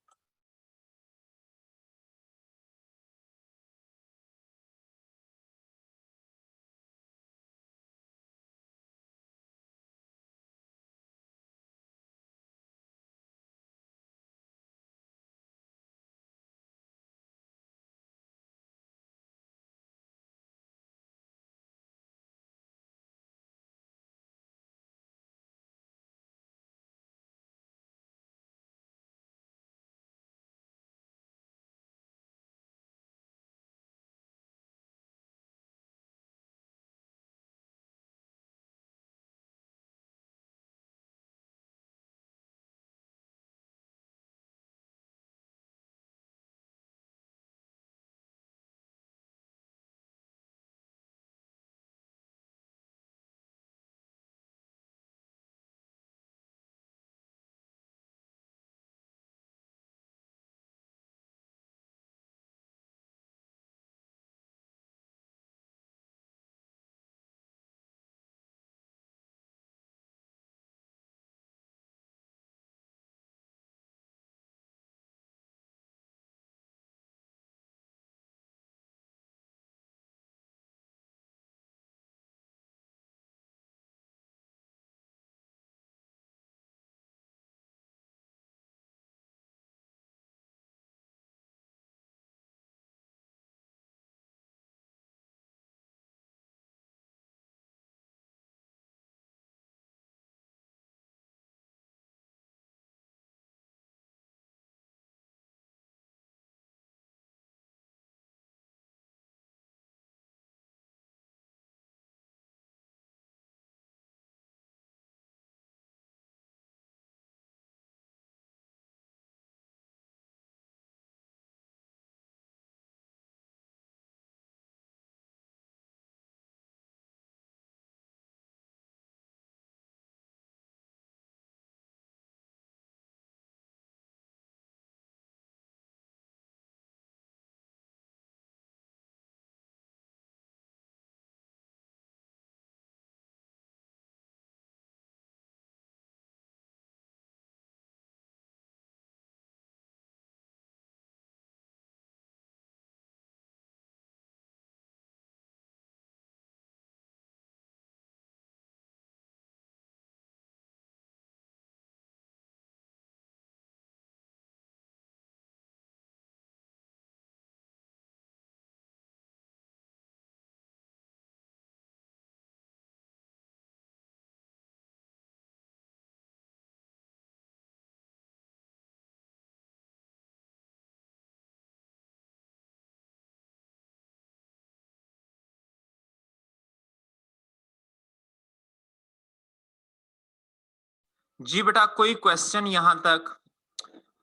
जी बेटा, कोई क्वेश्चन यहां तक,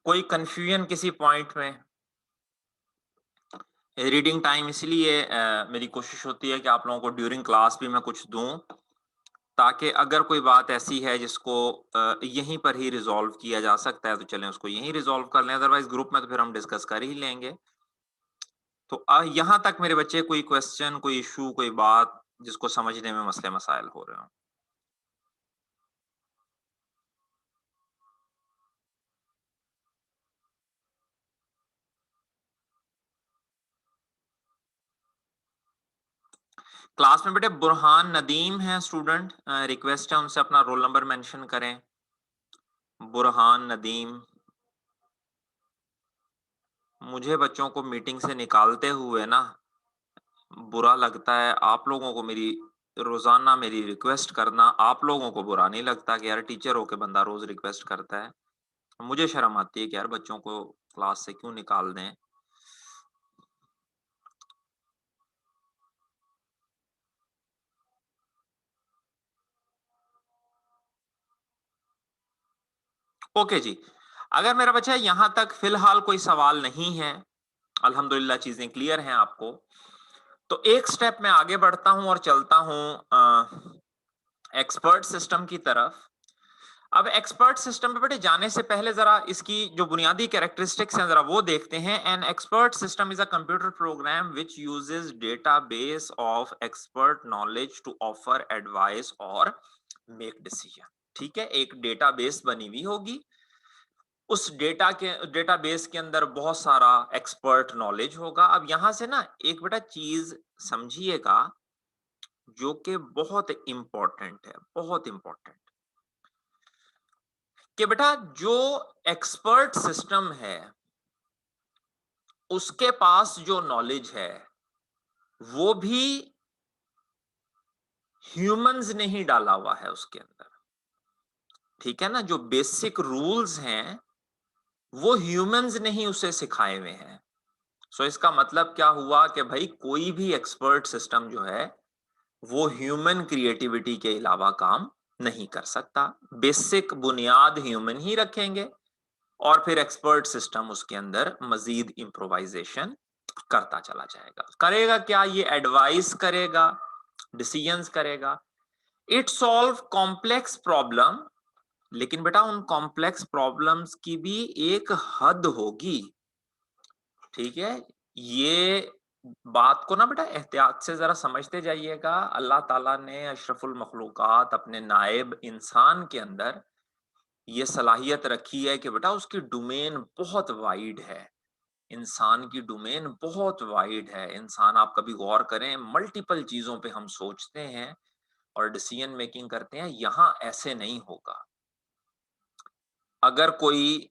कोई कंफ्यूजन किसी पॉइंट में? रीडिंग टाइम इसलिए मेरी कोशिश होती है कि आप लोगों को ड्यूरिंग क्लास भी मैं कुछ दूं, ताकि अगर कोई बात ऐसी है जिसको यहीं पर ही रिजॉल्व किया जा सकता है तो चलें उसको यहीं रिजॉल्व कर लें, अदरवाइज ग्रुप में तो फिर हम डिस्कस कर ही लेंगे। तो यहाँ तक मेरे बच्चे कोई क्वेश्चन, कोई इशू, कोई बात जिसको समझने में मसले मसाइल हो रहे हो? क्लास में बेटे बुरहान नदीम है स्टूडेंट, रिक्वेस्ट है उनसे अपना रोल नंबर मेंशन करें। बुरहान नदीम। मुझे बच्चों को मीटिंग से निकालते हुए ना बुरा लगता है, आप लोगों को मेरी रोजाना मेरी रिक्वेस्ट करना आप लोगों को बुरा नहीं लगता कि यार टीचर होके बंदा रोज रिक्वेस्ट करता है? मुझे शर्म आती है कि यार बच्चों को क्लास से क्यों निकाल दें। ओके जी, अगर मेरा बच्चा यहां तक फिलहाल कोई सवाल नहीं है, अल्हम्दुलिल्लाह चीजें क्लियर हैं आपको, तो एक स्टेप मैं आगे बढ़ता हूं और चलता हूं एक्सपर्ट सिस्टम की तरफ। अब एक्सपर्ट सिस्टम पे बेटे जाने से पहले जरा इसकी जो बुनियादी कैरेक्टरिस्टिक्स हैं जरा वो देखते हैं। An expert system is a computer program which uses database of expert knowledge to offer advice और मेक डिसीजन। ठीक है, एक डेटाबेस बनी हुई होगी, उस डेटाबेस के अंदर बहुत सारा एक्सपर्ट नॉलेज होगा। अब यहां से ना एक बेटा चीज समझिएगा जो कि बहुत इंपॉर्टेंट है, बहुत इंपॉर्टेंट, कि बेटा जो एक्सपर्ट सिस्टम है उसके पास जो नॉलेज है वो भी ह्यूमंस ने ही डाला हुआ है उसके अंदर। ठीक है ना, जो बेसिक रूल्स हैं वो ह्यूमंस ने ही उसे सिखाए हुए हैं। सो इसका मतलब क्या हुआ कि भाई कोई भी एक्सपर्ट सिस्टम जो है वो ह्यूमन क्रिएटिविटी के अलावा काम नहीं कर सकता। बेसिक बुनियाद ह्यूमन ही रखेंगे और फिर एक्सपर्ट सिस्टम उसके अंदर मजीद इंप्रोवाइजेशन करता चला जाएगा। करेगा क्या? ये एडवाइस करेगा, डिसीजंस करेगा, इट सॉल्व कॉम्प्लेक्स प्रॉब्लम। लेकिन बेटा उन कॉम्प्लेक्स प्रॉब्लम्स की भी एक हद होगी। ठीक है, ये बात को ना बेटा एहतियात से जरा समझते जाइएगा। अल्लाह ताला ने अशरफुल मखलूकात अपने नायब इंसान के अंदर ये सलाहियत रखी है कि बेटा उसकी डोमेन बहुत वाइड है। इंसान की डोमेन बहुत वाइड है। इंसान, आप कभी गौर करें, मल्टीपल चीजों पे हम सोचते हैं और डिसीजन मेकिंग करते हैं, यहां ऐसे नहीं होगा। अगर कोई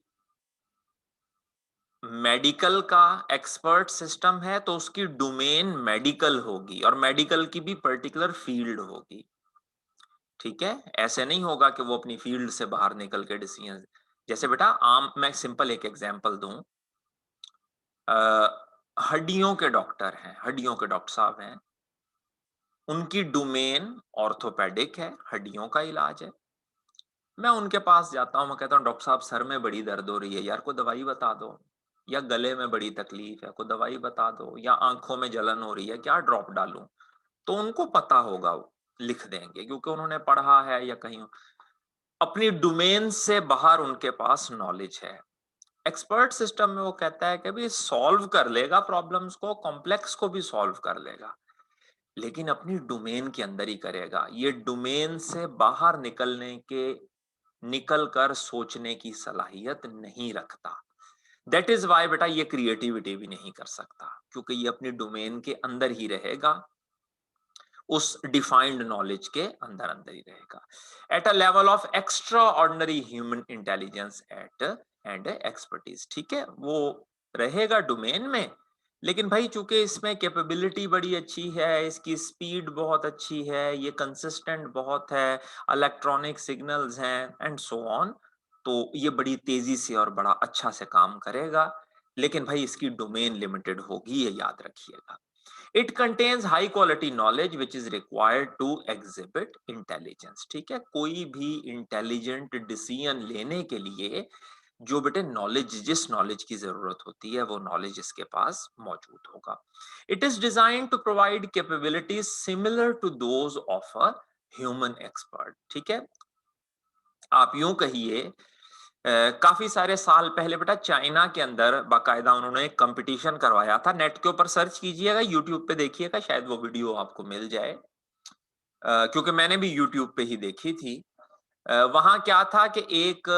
मेडिकल का एक्सपर्ट सिस्टम है तो उसकी डोमेन मेडिकल होगी और मेडिकल की भी पर्टिकुलर फील्ड होगी। ठीक है, ऐसे नहीं होगा कि वो अपनी फील्ड से बाहर निकल के डिसीजन, जैसे बेटा आम, मैं सिंपल एक एग्जांपल दूं, हड्डियों के डॉक्टर हैं, हड्डियों के डॉक्टर साहब हैं, उनकी डोमेन ऑर्थोपेडिक है, हड्डियों का इलाज है। मैं उनके पास जाता हूं, मैं कहता हूं डॉक्टर साहब सर में बड़ी दर्द हो रही है, यार को दवाई बता दो, या गले में बड़ी तकलीफ है, को दवाई बता दो, या आंखों में जलन हो रही है, क्या ड्रॉप डालूं? तो उनको पता होगा, वो लिख देंगे क्योंकि उन्होंने पढ़ा है या कहीं अपनी डोमेन से बाहर उनके पास नॉलेज है। एक्सपर्ट सिस्टम में वो कहता है कि भी सॉल्व कर लेगा प्रॉब्लम्स को, कॉम्प्लेक्स को भी सॉल्व कर लेगा, लेकिन अपनी डोमेन के अंदर ही करेगा। ये डोमेन से बाहर निकल कर सोचने की सलाहियत नहीं रखता। दैट इज वाई बेटा ये क्रिएटिविटी भी नहीं कर सकता, क्योंकि ये अपनी डोमेन के अंदर ही रहेगा, उस डिफाइंड नॉलेज के अंदर अंदर ही रहेगा। At a level of extraordinary human intelligence at and expertise. ठीक है, वो रहेगा डोमेन में, लेकिन भाई चूंकि इसमें कैपेबिलिटी बड़ी अच्छी है, इसकी स्पीड बहुत अच्छी है, ये कंसिस्टेंट बहुत है, इलेक्ट्रॉनिक सिग्नल्स हैं एंड सो ऑन, तो ये बड़ी तेजी से और बड़ा अच्छा से काम करेगा। लेकिन भाई इसकी डोमेन लिमिटेड होगी, ये याद रखिएगा। It contains high quality knowledge which is required to exhibit intelligence. ठीक है, कोई भी इंटेलिजेंट डिसीजन लेने के लिए जो बेटे नॉलेज, जिस नॉलेज की जरूरत होती है वो नॉलेज इसके पास मौजूद होगा। It is design to provide capabilities similar to those of a human expert. ठीक है, आप यूं कहिए काफी सारे साल पहले बेटा चाइना के अंदर बाकायदा उन्होंने एक कंपटीशन करवाया था। नेट के ऊपर सर्च कीजिएगा, यूट्यूब पे देखिएगा, शायद वो वीडियो आपको मिल जाए, क्योंकि मैंने भी यूट्यूब पे ही देखी थी। वहां क्या था कि एक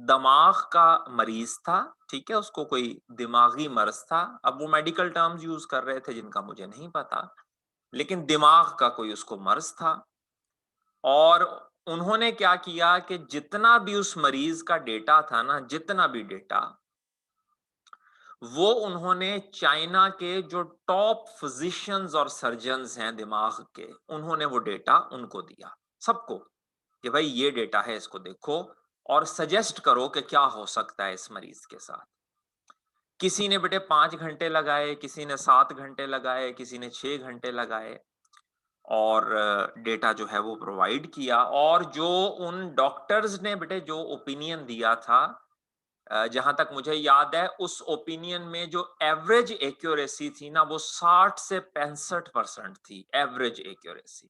दिमाग का मरीज था, ठीक है, उसको कोई दिमागी मर्ज था। अब वो मेडिकल टर्म्स यूज कर रहे थे जिनका मुझे नहीं पता, लेकिन दिमाग का कोई उसको मर्ज था। और उन्होंने क्या किया कि जितना भी उस मरीज का डेटा था ना, जितना भी डेटा, वो उन्होंने चाइना के जो टॉप फिजिशियंस और सर्जन्स हैं दिमाग के, उन्होंने वो डेटा उनको दिया, सबको, कि भाई ये डेटा है, इसको देखो और सजेस्ट करो कि क्या हो सकता है इस मरीज के साथ। किसी ने बेटे 5 घंटे लगाए, किसी ने 7 घंटे लगाए, किसी ने 6 घंटे लगाए, और डेटा जो है वो प्रोवाइड किया। और जो उन डॉक्टर्स ने बेटे जो ओपिनियन दिया था, जहां तक मुझे याद है, उस ओपिनियन में जो एवरेज एक्यूरेसी थी ना, वो 60 से 65% थी एवरेज एक्यूरेसी।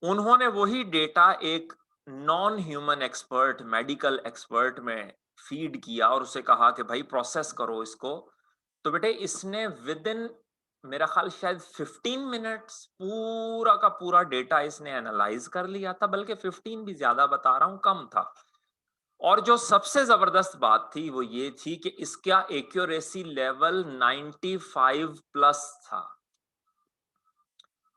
उन्होंने वही डेटा एक non human expert, medical expert में फीड किया और उसे कहा कि भाई प्रोसेस करो इसको। तो बेटे इसने विद इन मेरा ख्याल शायद 15 मिनट्स पूरा का पूरा डेटा इसने एनालाइज कर लिया था, बल्कि 15 भी ज्यादा बता रहा हूं, कम था। और जो सबसे जबरदस्त बात थी वो ये थी कि इसका एक्यूरेसी लेवल 95 प्लस था।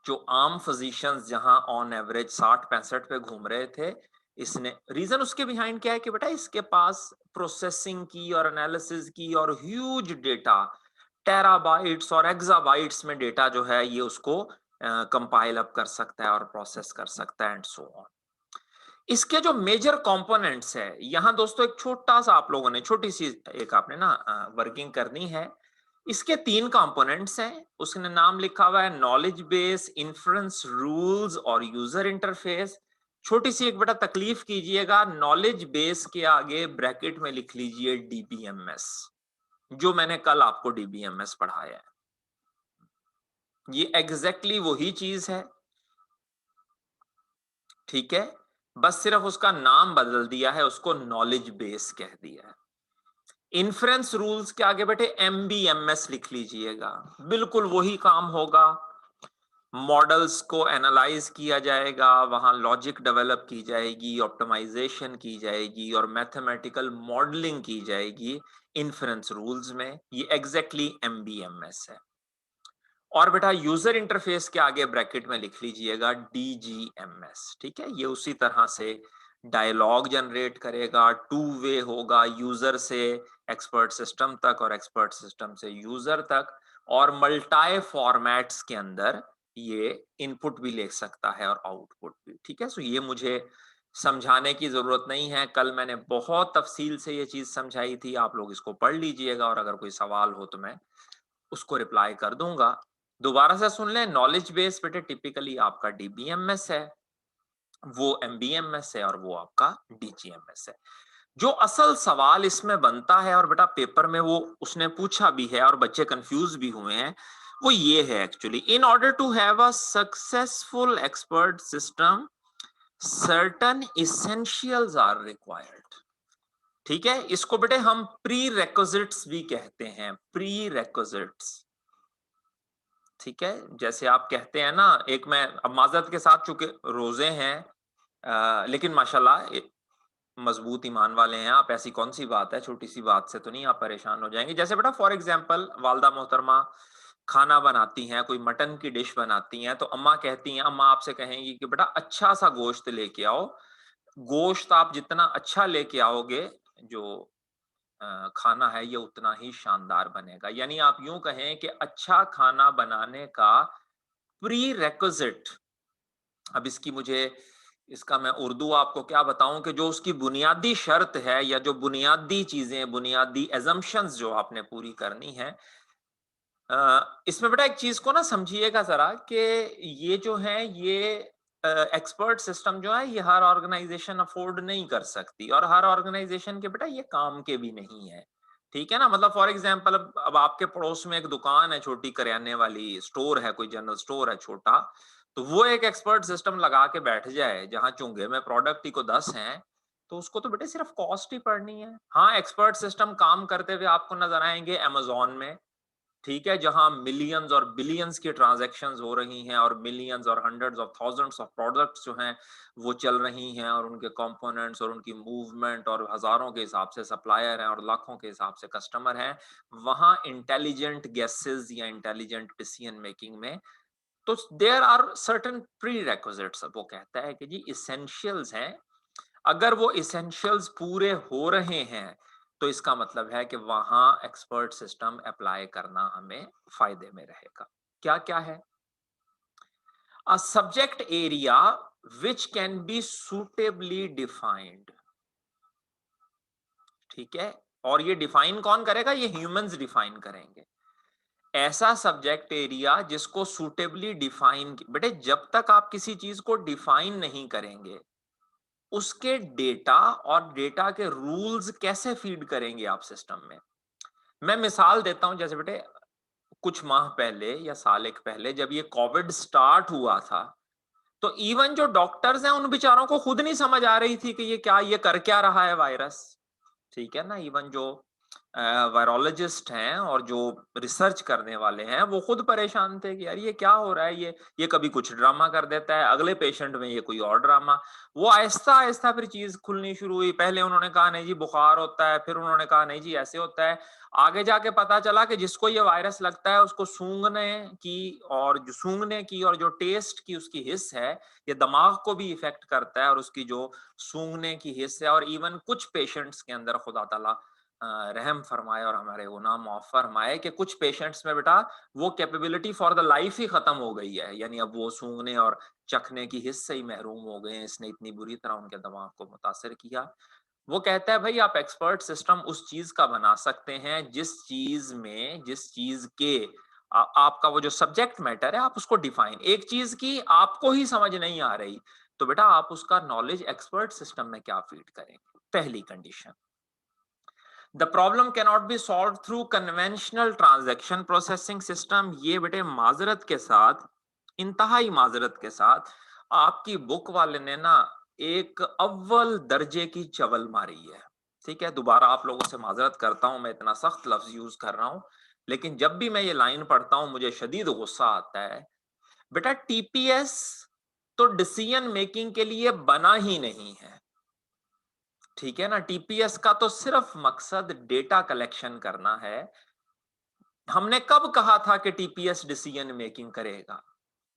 जो आम फिजिशियंस जहां ऑन एवरेज 60-65 पे घूम रहे थे, इसने, रीजन उसके बिहाइंड क्या है कि बेटा इसके पास प्रोसेसिंग की और एनालिसिस की और ह्यूज डेटा, टेराबाइट्स और एक्साबाइट्स में डेटा जो है ये उसको कंपाइल अप कर सकता है और प्रोसेस कर सकता है, एंड सो ऑन। इसके जो मेजर कंपोनेंट्स है, यहां दोस्तों एक छोटा सा आप लोगों ने, छोटी सी एक आपने ना वर्किंग करनी है। इसके 3 कंपोनेंट्स हैं, उसने नाम लिखा हुआ है नॉलेज बेस, इन्फ्रेंस रूल्स और यूजर इंटरफेस। छोटी सी एक बेटा तकलीफ कीजिएगा, नॉलेज बेस के आगे ब्रैकेट में लिख लीजिए डीबीएमएस, जो मैंने कल आपको डीबीएमएस पढ़ाया है। ये एग्जैक्टली वही चीज है, ठीक है, बस सिर्फ उसका नाम बदल दिया है, उसको नॉलेज बेस कह दिया है। इन्फ्रेंस रूल्स के आगे बेटे एमबीएमएस लिख लीजिएगा, बिल्कुल वही काम होगा। मॉडल्स को एनालाइज किया जाएगा, वहां लॉजिक डेवलप की जाएगी, ऑप्टिमाइजेशन की जाएगी और मैथमेटिकल मॉडलिंग की जाएगी इन्फ्रेंस रूल्स में। ये एग्जैक्टली एमबीएमएस है। और बेटा यूजर इंटरफेस के आगे ब्रैकेट में लिख लीजिएगा डीजीएमएस, ठीक है। ये उसी तरह से डायलॉग जनरेट करेगा, टू वे होगा, यूजर से एक्सपर्ट सिस्टम तक और एक्सपर्ट सिस्टम से यूजर तक, और मल्टाई फॉर्मेट्स के अंदर ये इनपुट भी ले सकता है और आउटपुट भी, ठीक है। सो ये मुझे समझाने की जरूरत नहीं है, कल मैंने बहुत तफसील से ये चीज समझाई थी। आप लोग इसको पढ़ लीजिएगा और अगर कोई सवाल हो तो मैं उसको रिप्लाई कर दूंगा। दोबारा से सुन लें, नॉलेज बेस बेटे टिपिकली आपका डीबीएमएस है, वो एमबीएमएस है और वो आपका डीजीएमएस है। जो असल सवाल इसमें बनता है, और बेटा पेपर में वो उसने पूछा भी है और बच्चे कंफ्यूज भी हुए हैं, वो ये है actually, in order to have a successful expert system certain essentials are required, ठीक है। इसको बेटे हम प्री रेक्विजिट्स भी कहते हैं, प्री रेक्विजिट्स, ठीक है। जैसे आप कहते हैं ना, एक मैं अब माजरत के साथ, चूंकि रोजे हैं, लेकिन माशाल्लाह मजबूत ईमान वाले हैं आप, ऐसी कौन सी बात है, छोटी सी बात से तो नहीं आप परेशान हो जाएंगे। जैसे बेटा फॉर एग्जांपल वालदा मोहतरमा खाना बनाती हैं, कोई मटन की डिश बनाती हैं, तो अम्मा कहती हैं, अम्मा आपसे कहेंगी कि बेटा अच्छा सा गोश्त लेके आओ। गोश्त आप जितना अच्छा लेके आओगे, जो खाना है ये उतना ही शानदार बनेगा। यानी आप यूं कहें कि अच्छा खाना बनाने का प्री रेक्विजिट, अब इसकी मुझे, इसका मैं उर्दू आपको क्या बताऊं, कि जो उसकी बुनियादी शर्त है या जो बुनियादी चीजें, बुनियादी एजम्पशंस जो आपने पूरी करनी है, इसमें बेटा एक चीज को ना समझिएगा जरा, कि ये जो है ये एक्सपर्ट सिस्टम जो है ये हर ऑर्गेनाइजेशन अफोर्ड नहीं कर सकती, और हर ऑर्गेनाइजेशन के बेटा ये काम के भी नहीं है, ठीक है ना। मतलब फॉर एग्जांपल अब आपके पड़ोस में एक दुकान है छोटी, करियाने वाली स्टोर है, कोई जनरल स्टोर है छोटा, तो वो एक एक्सपर्ट सिस्टम लगा के बैठ जाए जहां चुंगे में प्रोडक्ट ही को 10 हैं, तो उसको तो बेटे सिर्फ कॉस्ट ही पड़नी है। हाँ, एक्सपर्ट सिस्टम काम करते हुए आपको नजर आएंगे अमेज़न में, ठीक है, जहां मिलियंस और बिलियंस की ट्रांजैक्शंस हो रही हैं और मिलियंस और hundreds of thousands of products जो हैं वो चल रही हैं, और उनके कंपोनेंट्स और उनकी मूवमेंट और हजारों के हिसाब से सप्लायर हैं और लाखों के हिसाब से कस्टमर हैं। वहां इंटेलिजेंट गेसेस या इंटेलिजेंट डिसीजन मेकिंग में तो there are certain prerequisites, वो कहता है कि जी इसेंशियल्स हैं, अगर वो इसेंशियल्स पूरे हो रहे हैं तो इसका मतलब है कि वहां एक्सपर्ट सिस्टम अप्लाई करना हमें फायदे में रहेगा। क्या क्या है? A subject area which can be suitably defined, ठीक है, और ये डिफाइन कौन करेगा? ये ह्यूमंस डिफाइन करेंगे। ऐसा सब्जेक्ट एरिया जिसको सुटेबली डिफाइन, बेटे जब तक आप किसी चीज को डिफाइन नहीं करेंगे, उसके डेटा और डेटा के रूल्स कैसे फीड करेंगे आप सिस्टम में? मैं मिसाल देता हूं, जैसे बेटे कुछ माह पहले या साल एक पहले जब ये कोविड स्टार्ट हुआ था, तो इवन जो डॉक्टर्स हैं उन बेचारों को खुद नहीं समझ आ रही थी कि ये क्या, ये कर क्या रहा है वायरस, ठीक है ना। इवन जो वायरोलॉजिस्ट हैं और जो रिसर्च करने वाले हैं वो खुद परेशान थे कि यार ये क्या हो रहा है, ये कभी कुछ ड्रामा कर देता है, अगले पेशेंट में ये कोई और ड्रामा। वो आहिस्ता आहिस्ता फिर चीज खुलनी शुरू हुई। पहले उन्होंने कहा नहीं जी बुखार होता है, फिर उन्होंने कहा नहीं जी ऐसे होता है। आगे जाके पता चला कि जिसको ये वायरस लगता है उसको सूंघने की और जो टेस्ट की उसकी हिस्स है, ये दिमाग को भी इफेक्ट करता है, और उसकी जो सूंघने की हिस्स है, और इवन कुछ पेशेंट्स के अंदर खुदा ताला रहम फरमाए और हमारे गुनाह माफ फरमाए कि कुछ पेशेंट्स में बेटा वो कैपेबिलिटी फॉर द लाइफ ही खत्म हो गई है, यानी अब वो सूंघने और चखने की हिस्से से ही महरूम हो गए हैं। इसने इतनी बुरी तरह उनके दिमाग को मुतासर किया। वो कहता है भाई आप एक्सपर्ट सिस्टम उस चीज का बना सकते हैं जिस चीज के आपका वो जो सब्जेक्ट मैटर है आप उसको डिफाइन, एक चीज की आपको ही समझ नहीं आ रही, तो बेटा आप उसका नॉलेज एक्सपर्ट सिस्टम में क्या फीड करेंगे? पहली condition. The problem can not be solve through conventional transaction processing system. ये बेटे माजरत के साथ, इंतहाई माजरत के साथ, आपकी बुक वाले ने ना एक अव्वल दर्जे की चवल मारी है। ठीक है, दोबारा आप लोगों से माजरत करता हूं, मैं इतना सख्त लफ्ज यूज कर रहा हूं, लेकिन जब भी मैं ये लाइन पढ़ता हूं मुझे शदीद गुस्सा आता है। बेटा टीपीएस तो डिसीजन मेकिंग के लिए बना ही नहीं है, ठीक है ना। टीपीएस का तो सिर्फ मकसद डेटा कलेक्शन करना है। हमने कब कहा था कि टीपीएस डिसीजन मेकिंग करेगा?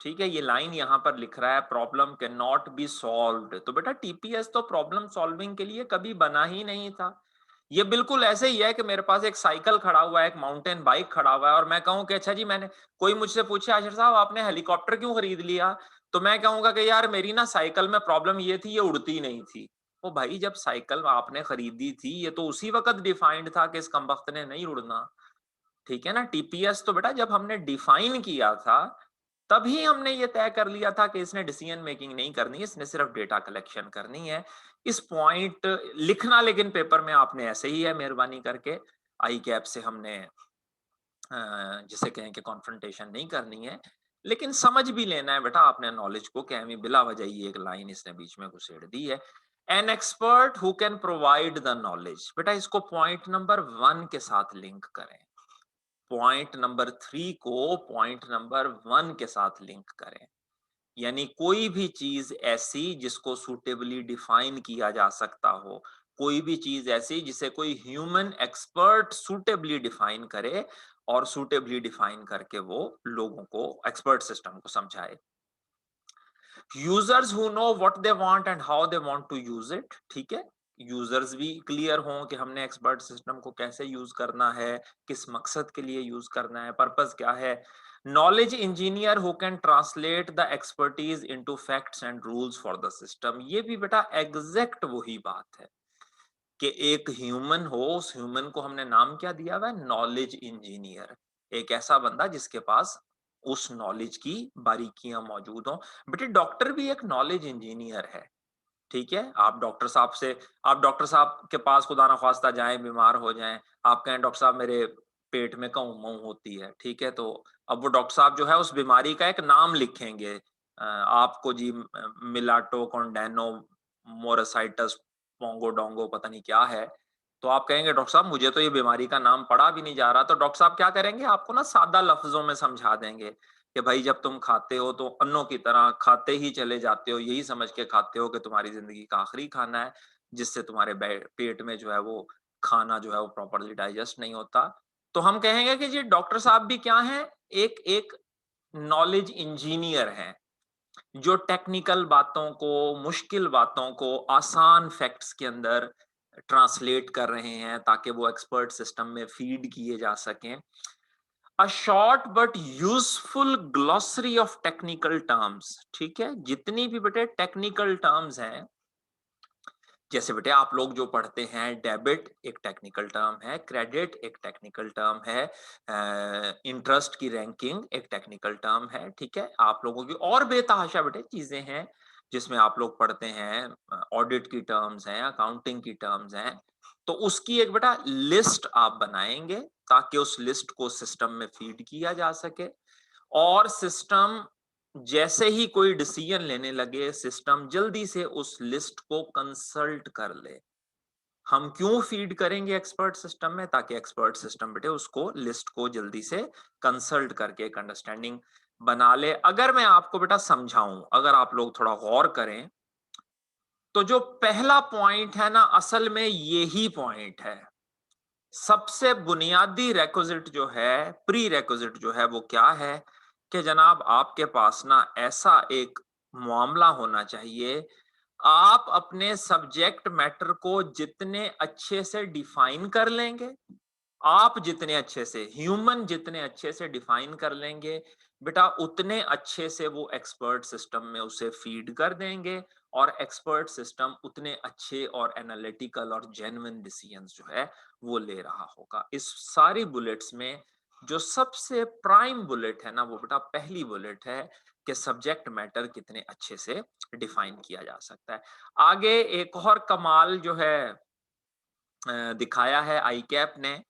ठीक है, ये लाइन यहां पर लिख रहा है problem can not be solved, तो बेटा टीपीएस तो प्रॉब्लम सॉल्विंग के लिए कभी बना ही नहीं था। ये बिल्कुल ऐसे ही है कि मेरे पास एक साइकिल खड़ा हुआ है, एक माउंटेन बाइक खड़ा हुआ है, और मैं कहूं कि अच्छा जी मैंने, कोई मुझसे पूछे आशिर साहब आपने हेलीकॉप्टर क्यों खरीद लिया, तो मैं कहूंगा कि यार मेरी ना साइकिल में प्रॉब्लम ये थी, ये उड़ती नहीं थी। ओ भाई, जब साइकिल आपने खरीदी थी ये तो उसी वक्त डिफाइंड था कि इस कमबख्त ने नहीं उड़ना, ठीक है ना। टीपीएस तो बेटा जब हमने डिफाइन किया था तभी हमने ये तय कर लिया था कि इसने डिसीजन मेकिंग नहीं करनी है, इसने सिर्फ डेटा कलेक्शन करनी है। इस पॉइंट लिखना लेकिन पेपर में आपने ऐसे ही है, मेहरबानी करके। आई कैप से हमने जिसे कहें कि कॉन्फ्रंटेशन नहीं करनी है, लेकिन समझ भी लेना है बेटा आपने नॉलेज को, कि हमें बिला वजह ये एक लाइन इसने बीच में घुसेड़ दी है। An expert who can provide the knowledge, बेटा इसको पॉइंट नंबर 1 के साथ लिंक करें, पॉइंट नंबर 3 को पॉइंट नंबर 1 के साथ लिंक करें। यानी कोई भी चीज ऐसी जिसको सुटेबली डिफाइन किया जा सकता हो, कोई भी चीज ऐसी जिसे कोई ह्यूमन एक्सपर्ट सुटेबली डिफाइन करे, और सुटेबली डिफाइन करके वो लोगों को, एक्सपर्ट सिस्टम को समझाए। Users who know what they want and how they want to use it, ठीक है, यूजर्स भी क्लियर हों कि हमने एक्सपर्ट सिस्टम को कैसे यूज करना है, किस मकसद के लिए यूज करना है, पर्पस क्या है। Knowledge engineer who can translate the expertise into facts and rules for the system. ये भी बेटा एग्जैक्ट वही बात है कि एक ह्यूमन हो, उस ह्यूमन को हमने नाम क्या दिया हुआ है? Knowledge engineer. एक ऐसा बंदा जिसके पास उस नॉलेज की बारीकियां मौजूद हों। बेटे डॉक्टर भी एक नॉलेज इंजीनियर है, ठीक है। आप डॉक्टर साहब के पास खुदा ना ख्वास्ता जाएं, बीमार हो जाएं, आप कहें डॉक्टर साहब मेरे पेट में कऊ मऊ होती है, ठीक है, तो अब वो डॉक्टर साहब जो है उस बीमारी का एक नाम लिखेंगे, आपको जी मिलाटो कॉन्डेनो मोरसाइटस पोंगोडोंगो पता नहीं क्या है, तो आप कहेंगे डॉक्टर साहब मुझे तो ये बीमारी का नाम पढ़ा भी नहीं जा रहा। तो डॉक्टर साहब क्या करेंगे, आपको ना सादा लफ्जों में समझा देंगे कि भाई जब तुम खाते हो तो अन्नों की तरह खाते ही चले जाते हो, यही समझ के खाते हो कि तुम्हारी जिंदगी का आखिरी खाना है, जिससे तुम्हारे पेट में जो है वो खाना जो है वो प्रॉपरली डाइजेस्ट नहीं होता। तो हम कहेंगे कि जी डॉक्टर साहब भी क्या है, एक एक नॉलेज इंजीनियर हैं, जो टेक्निकल बातों को, मुश्किल बातों को आसान फैक्ट्स के अंदर ट्रांसलेट कर रहे हैं ताकि वो एक्सपर्ट सिस्टम में फीड किए जा सकें। A short but useful glossary of technical terms, ठीक है, जितनी भी बेटे टेक्निकल टर्म्स हैं, जैसे बेटे आप लोग जो पढ़ते हैं, डेबिट एक टेक्निकल टर्म है, क्रेडिट एक टेक्निकल टर्म है, इंटरेस्ट की रैंकिंग एक टेक्निकल टर्म है, ठीक है। आप लोगों की और बेतहाशा बेटे चीजें हैं जिसमें आप लोग पढ़ते हैं, ऑडिट की टर्म्स हैं, अकाउंटिंग की टर्म्स हैं। तो उसकी एक बेटा लिस्ट आप बनाएंगे ताकि उस लिस्ट को सिस्टम में फीड किया जा सके, और सिस्टम जैसे ही कोई डिसीजन लेने लगे, सिस्टम जल्दी से उस लिस्ट को कंसल्ट कर ले। हम क्यों फीड करेंगे एक्सपर्ट सिस्टम में, ताकि एक्सपर्ट सिस्टम बेटे उसको लिस्ट को जल्दी से कंसल्ट करके एक अंडरस्टैंडिंग बना ले। अगर मैं आपको बेटा समझाऊं, अगर आप लोग थोड़ा गौर करें, तो जो पहला पॉइंट है ना, असल में यही पॉइंट है। सबसे बुनियादी रेक्विजिट जो है, प्री रेक्विजिट जो है, वो क्या है कि जनाब आपके पास ना ऐसा एक मामला होना चाहिए, आप अपने सब्जेक्ट मैटर को जितने अच्छे से डिफाइन कर लेंगे, आप जितने अच्छे से, ह्यूमन जितने अच्छे से डिफाइन कर लेंगे बेटा, उतने अच्छे से वो एक्सपर्ट सिस्टम में उसे फीड कर देंगे, और एक्सपर्ट सिस्टम उतने अच्छे और एनालिटिकल और जेन्युइन डिसीजंस जो है वो ले रहा होगा। इस सारी बुलेट्स में जो सबसे प्राइम बुलेट है ना, वो बेटा पहली बुलेट है कि सब्जेक्ट मैटर कितने अच्छे से डिफाइन किया जा सकता है। आगे एक और कमाल जो है दिखाया है आई कैप ने,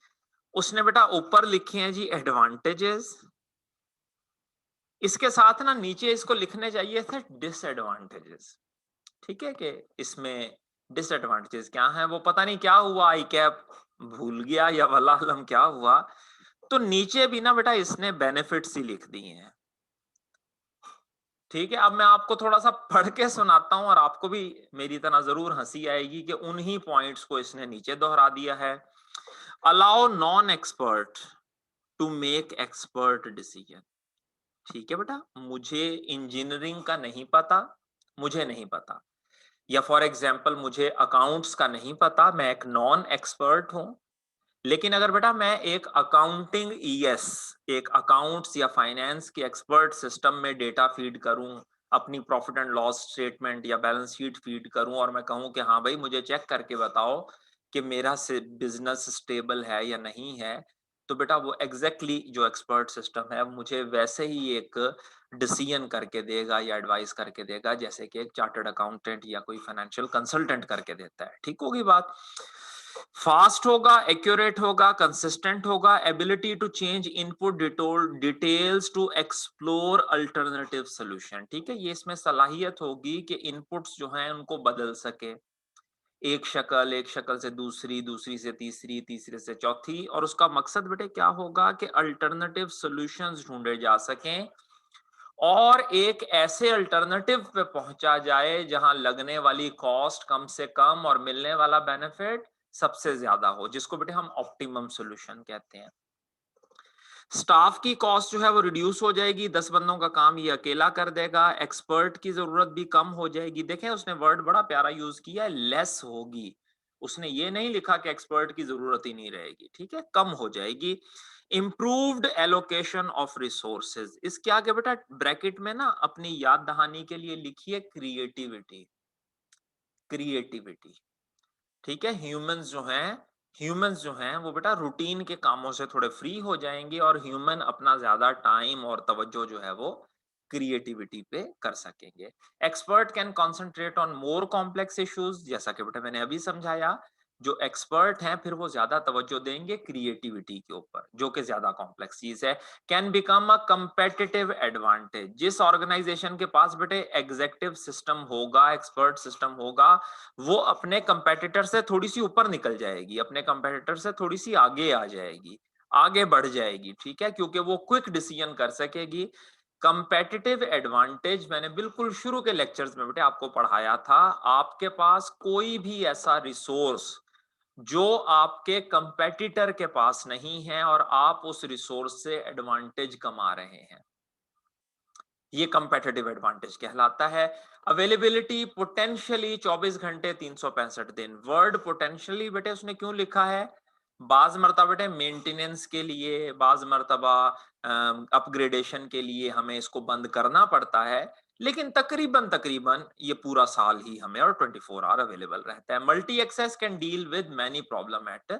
उसने बेटा ऊपर लिखे हैं जी एडवांटेजेस, इसके साथ ना नीचे इसको लिखने चाहिए थे डिसएडवांटेजेस, ठीक है, कि इसमें डिसएडवांटेजेस क्या है, वो पता नहीं क्या हुआ, आई कैप भूल गया या वल्लाह आलम क्या हुआ। तो नीचे भी ना बेटा इसने बेनिफिट्स ही लिख दिए हैं, ठीक है। अब मैं आपको थोड़ा सा पढ़ के सुनाता हूं और आपको भी मेरी तरह जरूर हंसी आएगी कि उन्हीं पॉइंट्स को इसने नीचे दोहरा दिया है। Allow non expert to make expert decision, ठीक है बेटा, मुझे इंजीनियरिंग का नहीं पता, मुझे नहीं पता, या फॉर एग्जाम्पल मुझे अकाउंट्स का नहीं पता, मैं एक नॉन एक्सपर्ट हूं, लेकिन अगर बेटा मैं एक अकाउंटिंग ईएस, एक अकाउंट्स या फाइनेंस की एक्सपर्ट सिस्टम में डेटा फीड करूं, अपनी प्रॉफिट एंड लॉस स्टेटमेंट या बैलेंस शीट फीड करूं, और मैं कहूं कि हाँ भाई मुझे चेक करके बताओ कि मेरा बिजनेस स्टेबल है या नहीं है, तो बेटा वो एग्जैक्टली जो एक्सपर्ट सिस्टम है मुझे वैसे ही एक डिसीजन करके देगा या एडवाइस करके देगा जैसे कि एक चार्टर्ड अकाउंटेंट या कोई फाइनेंशियल कंसल्टेंट करके देता है। ठीक होगी बात। फास्ट होगा, एक्यूरेट होगा, कंसिस्टेंट होगा, ability to change input details to explore alternative solution, ठीक है, ये इसमें सलाहियत होगी कि इनपुट्स जो हैं उनको बदल सके, एक शक्ल से दूसरी, दूसरी से तीसरी, तीसरे से चौथी, और उसका मकसद बेटे क्या होगा कि अल्टरनेटिव सॉल्यूशंस ढूंढे जा सकें और एक ऐसे अल्टरनेटिव पे पहुंचा जाए जहां लगने वाली कॉस्ट कम से कम और मिलने वाला बेनिफिट सबसे ज्यादा हो, जिसको बेटे हम ऑप्टिमम सॉल्यूशन कहते हैं। स्टाफ की कॉस्ट जो है वो रिड्यूस हो जाएगी, 10 बंदों का काम ये अकेला कर देगा, एक्सपर्ट की जरूरत भी कम हो जाएगी। देखें उसने वर्ड बड़ा प्यारा यूज किया है, लेस होगी, उसने ये नहीं लिखा कि एक्सपर्ट की जरूरत ही नहीं रहेगी, ठीक है, कम हो जाएगी। इंप्रूव्ड एलोकेशन ऑफ रिसोर्सेज, इसके आगे बेटा ब्रैकेट में ना अपनी याद दहानी के लिए लिखिए क्रिएटिविटी, क्रिएटिविटी, ठीक है। ह्यूमंस जो हैं वो बेटा रूटीन के कामों से थोड़े फ्री हो जाएंगे और ह्यूमन अपना ज्यादा टाइम और तवज्जो जो है वो क्रिएटिविटी पे कर सकेंगे। Expert can concentrate on more complex issues, जैसा कि बेटा मैंने अभी समझाया, जो एक्सपर्ट हैं फिर वो ज्यादा तवज्जो देंगे क्रिएटिविटी के ऊपर, जो कि ज्यादा कॉम्प्लेक्स चीज है। Can become a competitive advantage. जिस ऑर्गेनाइजेशन के पास बेटे एग्जेक्टिव सिस्टम होगा, एक्सपर्ट सिस्टम होगा, वो अपने कंपेटिटर से थोड़ी सी ऊपर निकल जाएगी, अपने कंपेटिटर से थोड़ी सी आगे आ जाएगी, आगे बढ़ जाएगी, ठीक है, क्योंकि वो क्विक डिसीजन कर सकेगी। कंपेटिटिव एडवांटेज मैंने बिल्कुल शुरू के लेक्चर्स में बेटे आपको पढ़ाया था। आपके पास कोई भी ऐसा रिसोर्स जो आपके कंपेटिटर के पास नहीं है और आप उस रिसोर्स से एडवांटेज कमा रहे हैं, ये कंपेटिटिव एडवांटेज कहलाता है। अवेलेबिलिटी पोटेंशियली 24 घंटे 365 दिन। वर्ड पोटेंशियली बेटे उसने क्यों लिखा है? बाज मर्तबा बेटे मेंटेनेंस के लिए, बाज मर्तबा अपग्रेडेशन के लिए हमें इसको बंद करना पड़ता है, लेकिन तकरीबन तकरीबन ये पूरा साल ही हमें और 24 आवर अवेलेबल रहता है। Multi access can deal with many problem at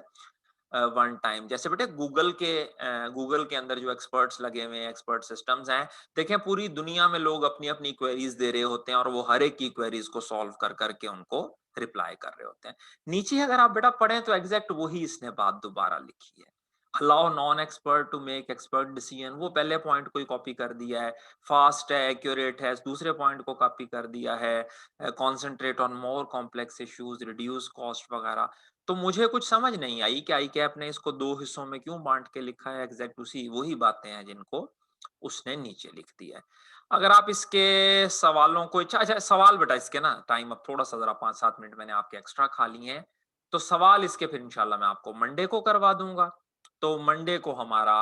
one time. जैसे बेटे गूगल के अंदर जो एक्सपर्ट्स लगे हुए हैं, एक्सपर्ट सिस्टम्स हैं, देखें पूरी दुनिया में लोग अपनी अपनी क्वेरीज दे रहे होते हैं और वो हर एक की क्वेरीज को सॉल्व कर करके उनको रिप्लाई कर रहे होते हैं। नीचे अगर आप बेटा पढ़ें तो एग्जैक्ट वही इसने बात दोबारा लिखी है। Allow non expert to make expert decision, वो पहले पॉइंट को ही कॉपी कर दिया है। फास्ट है, एक्यूरेट है, दूसरे पॉइंट को कॉपी कर दिया है। Concentrate on more complex issues, reduce cost वगैरह। तो मुझे कुछ समझ नहीं आई कि आई कैप ने इसको दो हिस्सों में क्यों बांट के लिखा है। एग्जैक्ट उसी वही बातें हैं जिनको उसने नीचे लिख दिया है। अगर आप इसके सवालों को, अच्छा अच्छा सवाल बेटा इसके ना, टाइम अब थोड़ा सा जरा 5-7 मिनट मैंने आपके एक्स्ट्रा खा लिए हैं, तो सवाल इसके फिर इंशाल्लाह मैं आपको मंडे को करवा दूंगा। तो मंडे को हमारा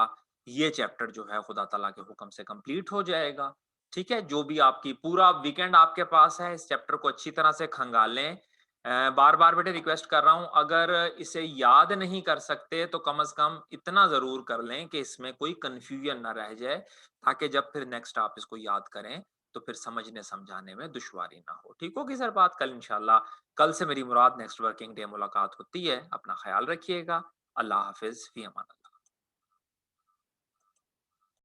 ये चैप्टर जो है खुदा ताला के हुक्म से कंप्लीट हो जाएगा। ठीक है, जो भी आपकी पूरा वीकेंड आपके पास है, इस चैप्टर को अच्छी तरह से खंगालें। बार बार बेटे रिक्वेस्ट कर रहा हूं, अगर इसे याद नहीं कर सकते तो कम से कम इतना जरूर कर लें कि इसमें कोई कंफ्यूजन ना रह जाए, ताकि जब फिर नेक्स्ट आप इसको याद करें तो फिर समझने समझाने में दुश्वारी ना हो। ठीक होगी सर बात? कल इंशाल्लाह, कल से मेरी मुराद नेक्स्ट वर्किंग डे मुलाकात होती है। अपना ख्याल रखिएगा। अल्लाह हाफिज, फी अमान अल्लाह।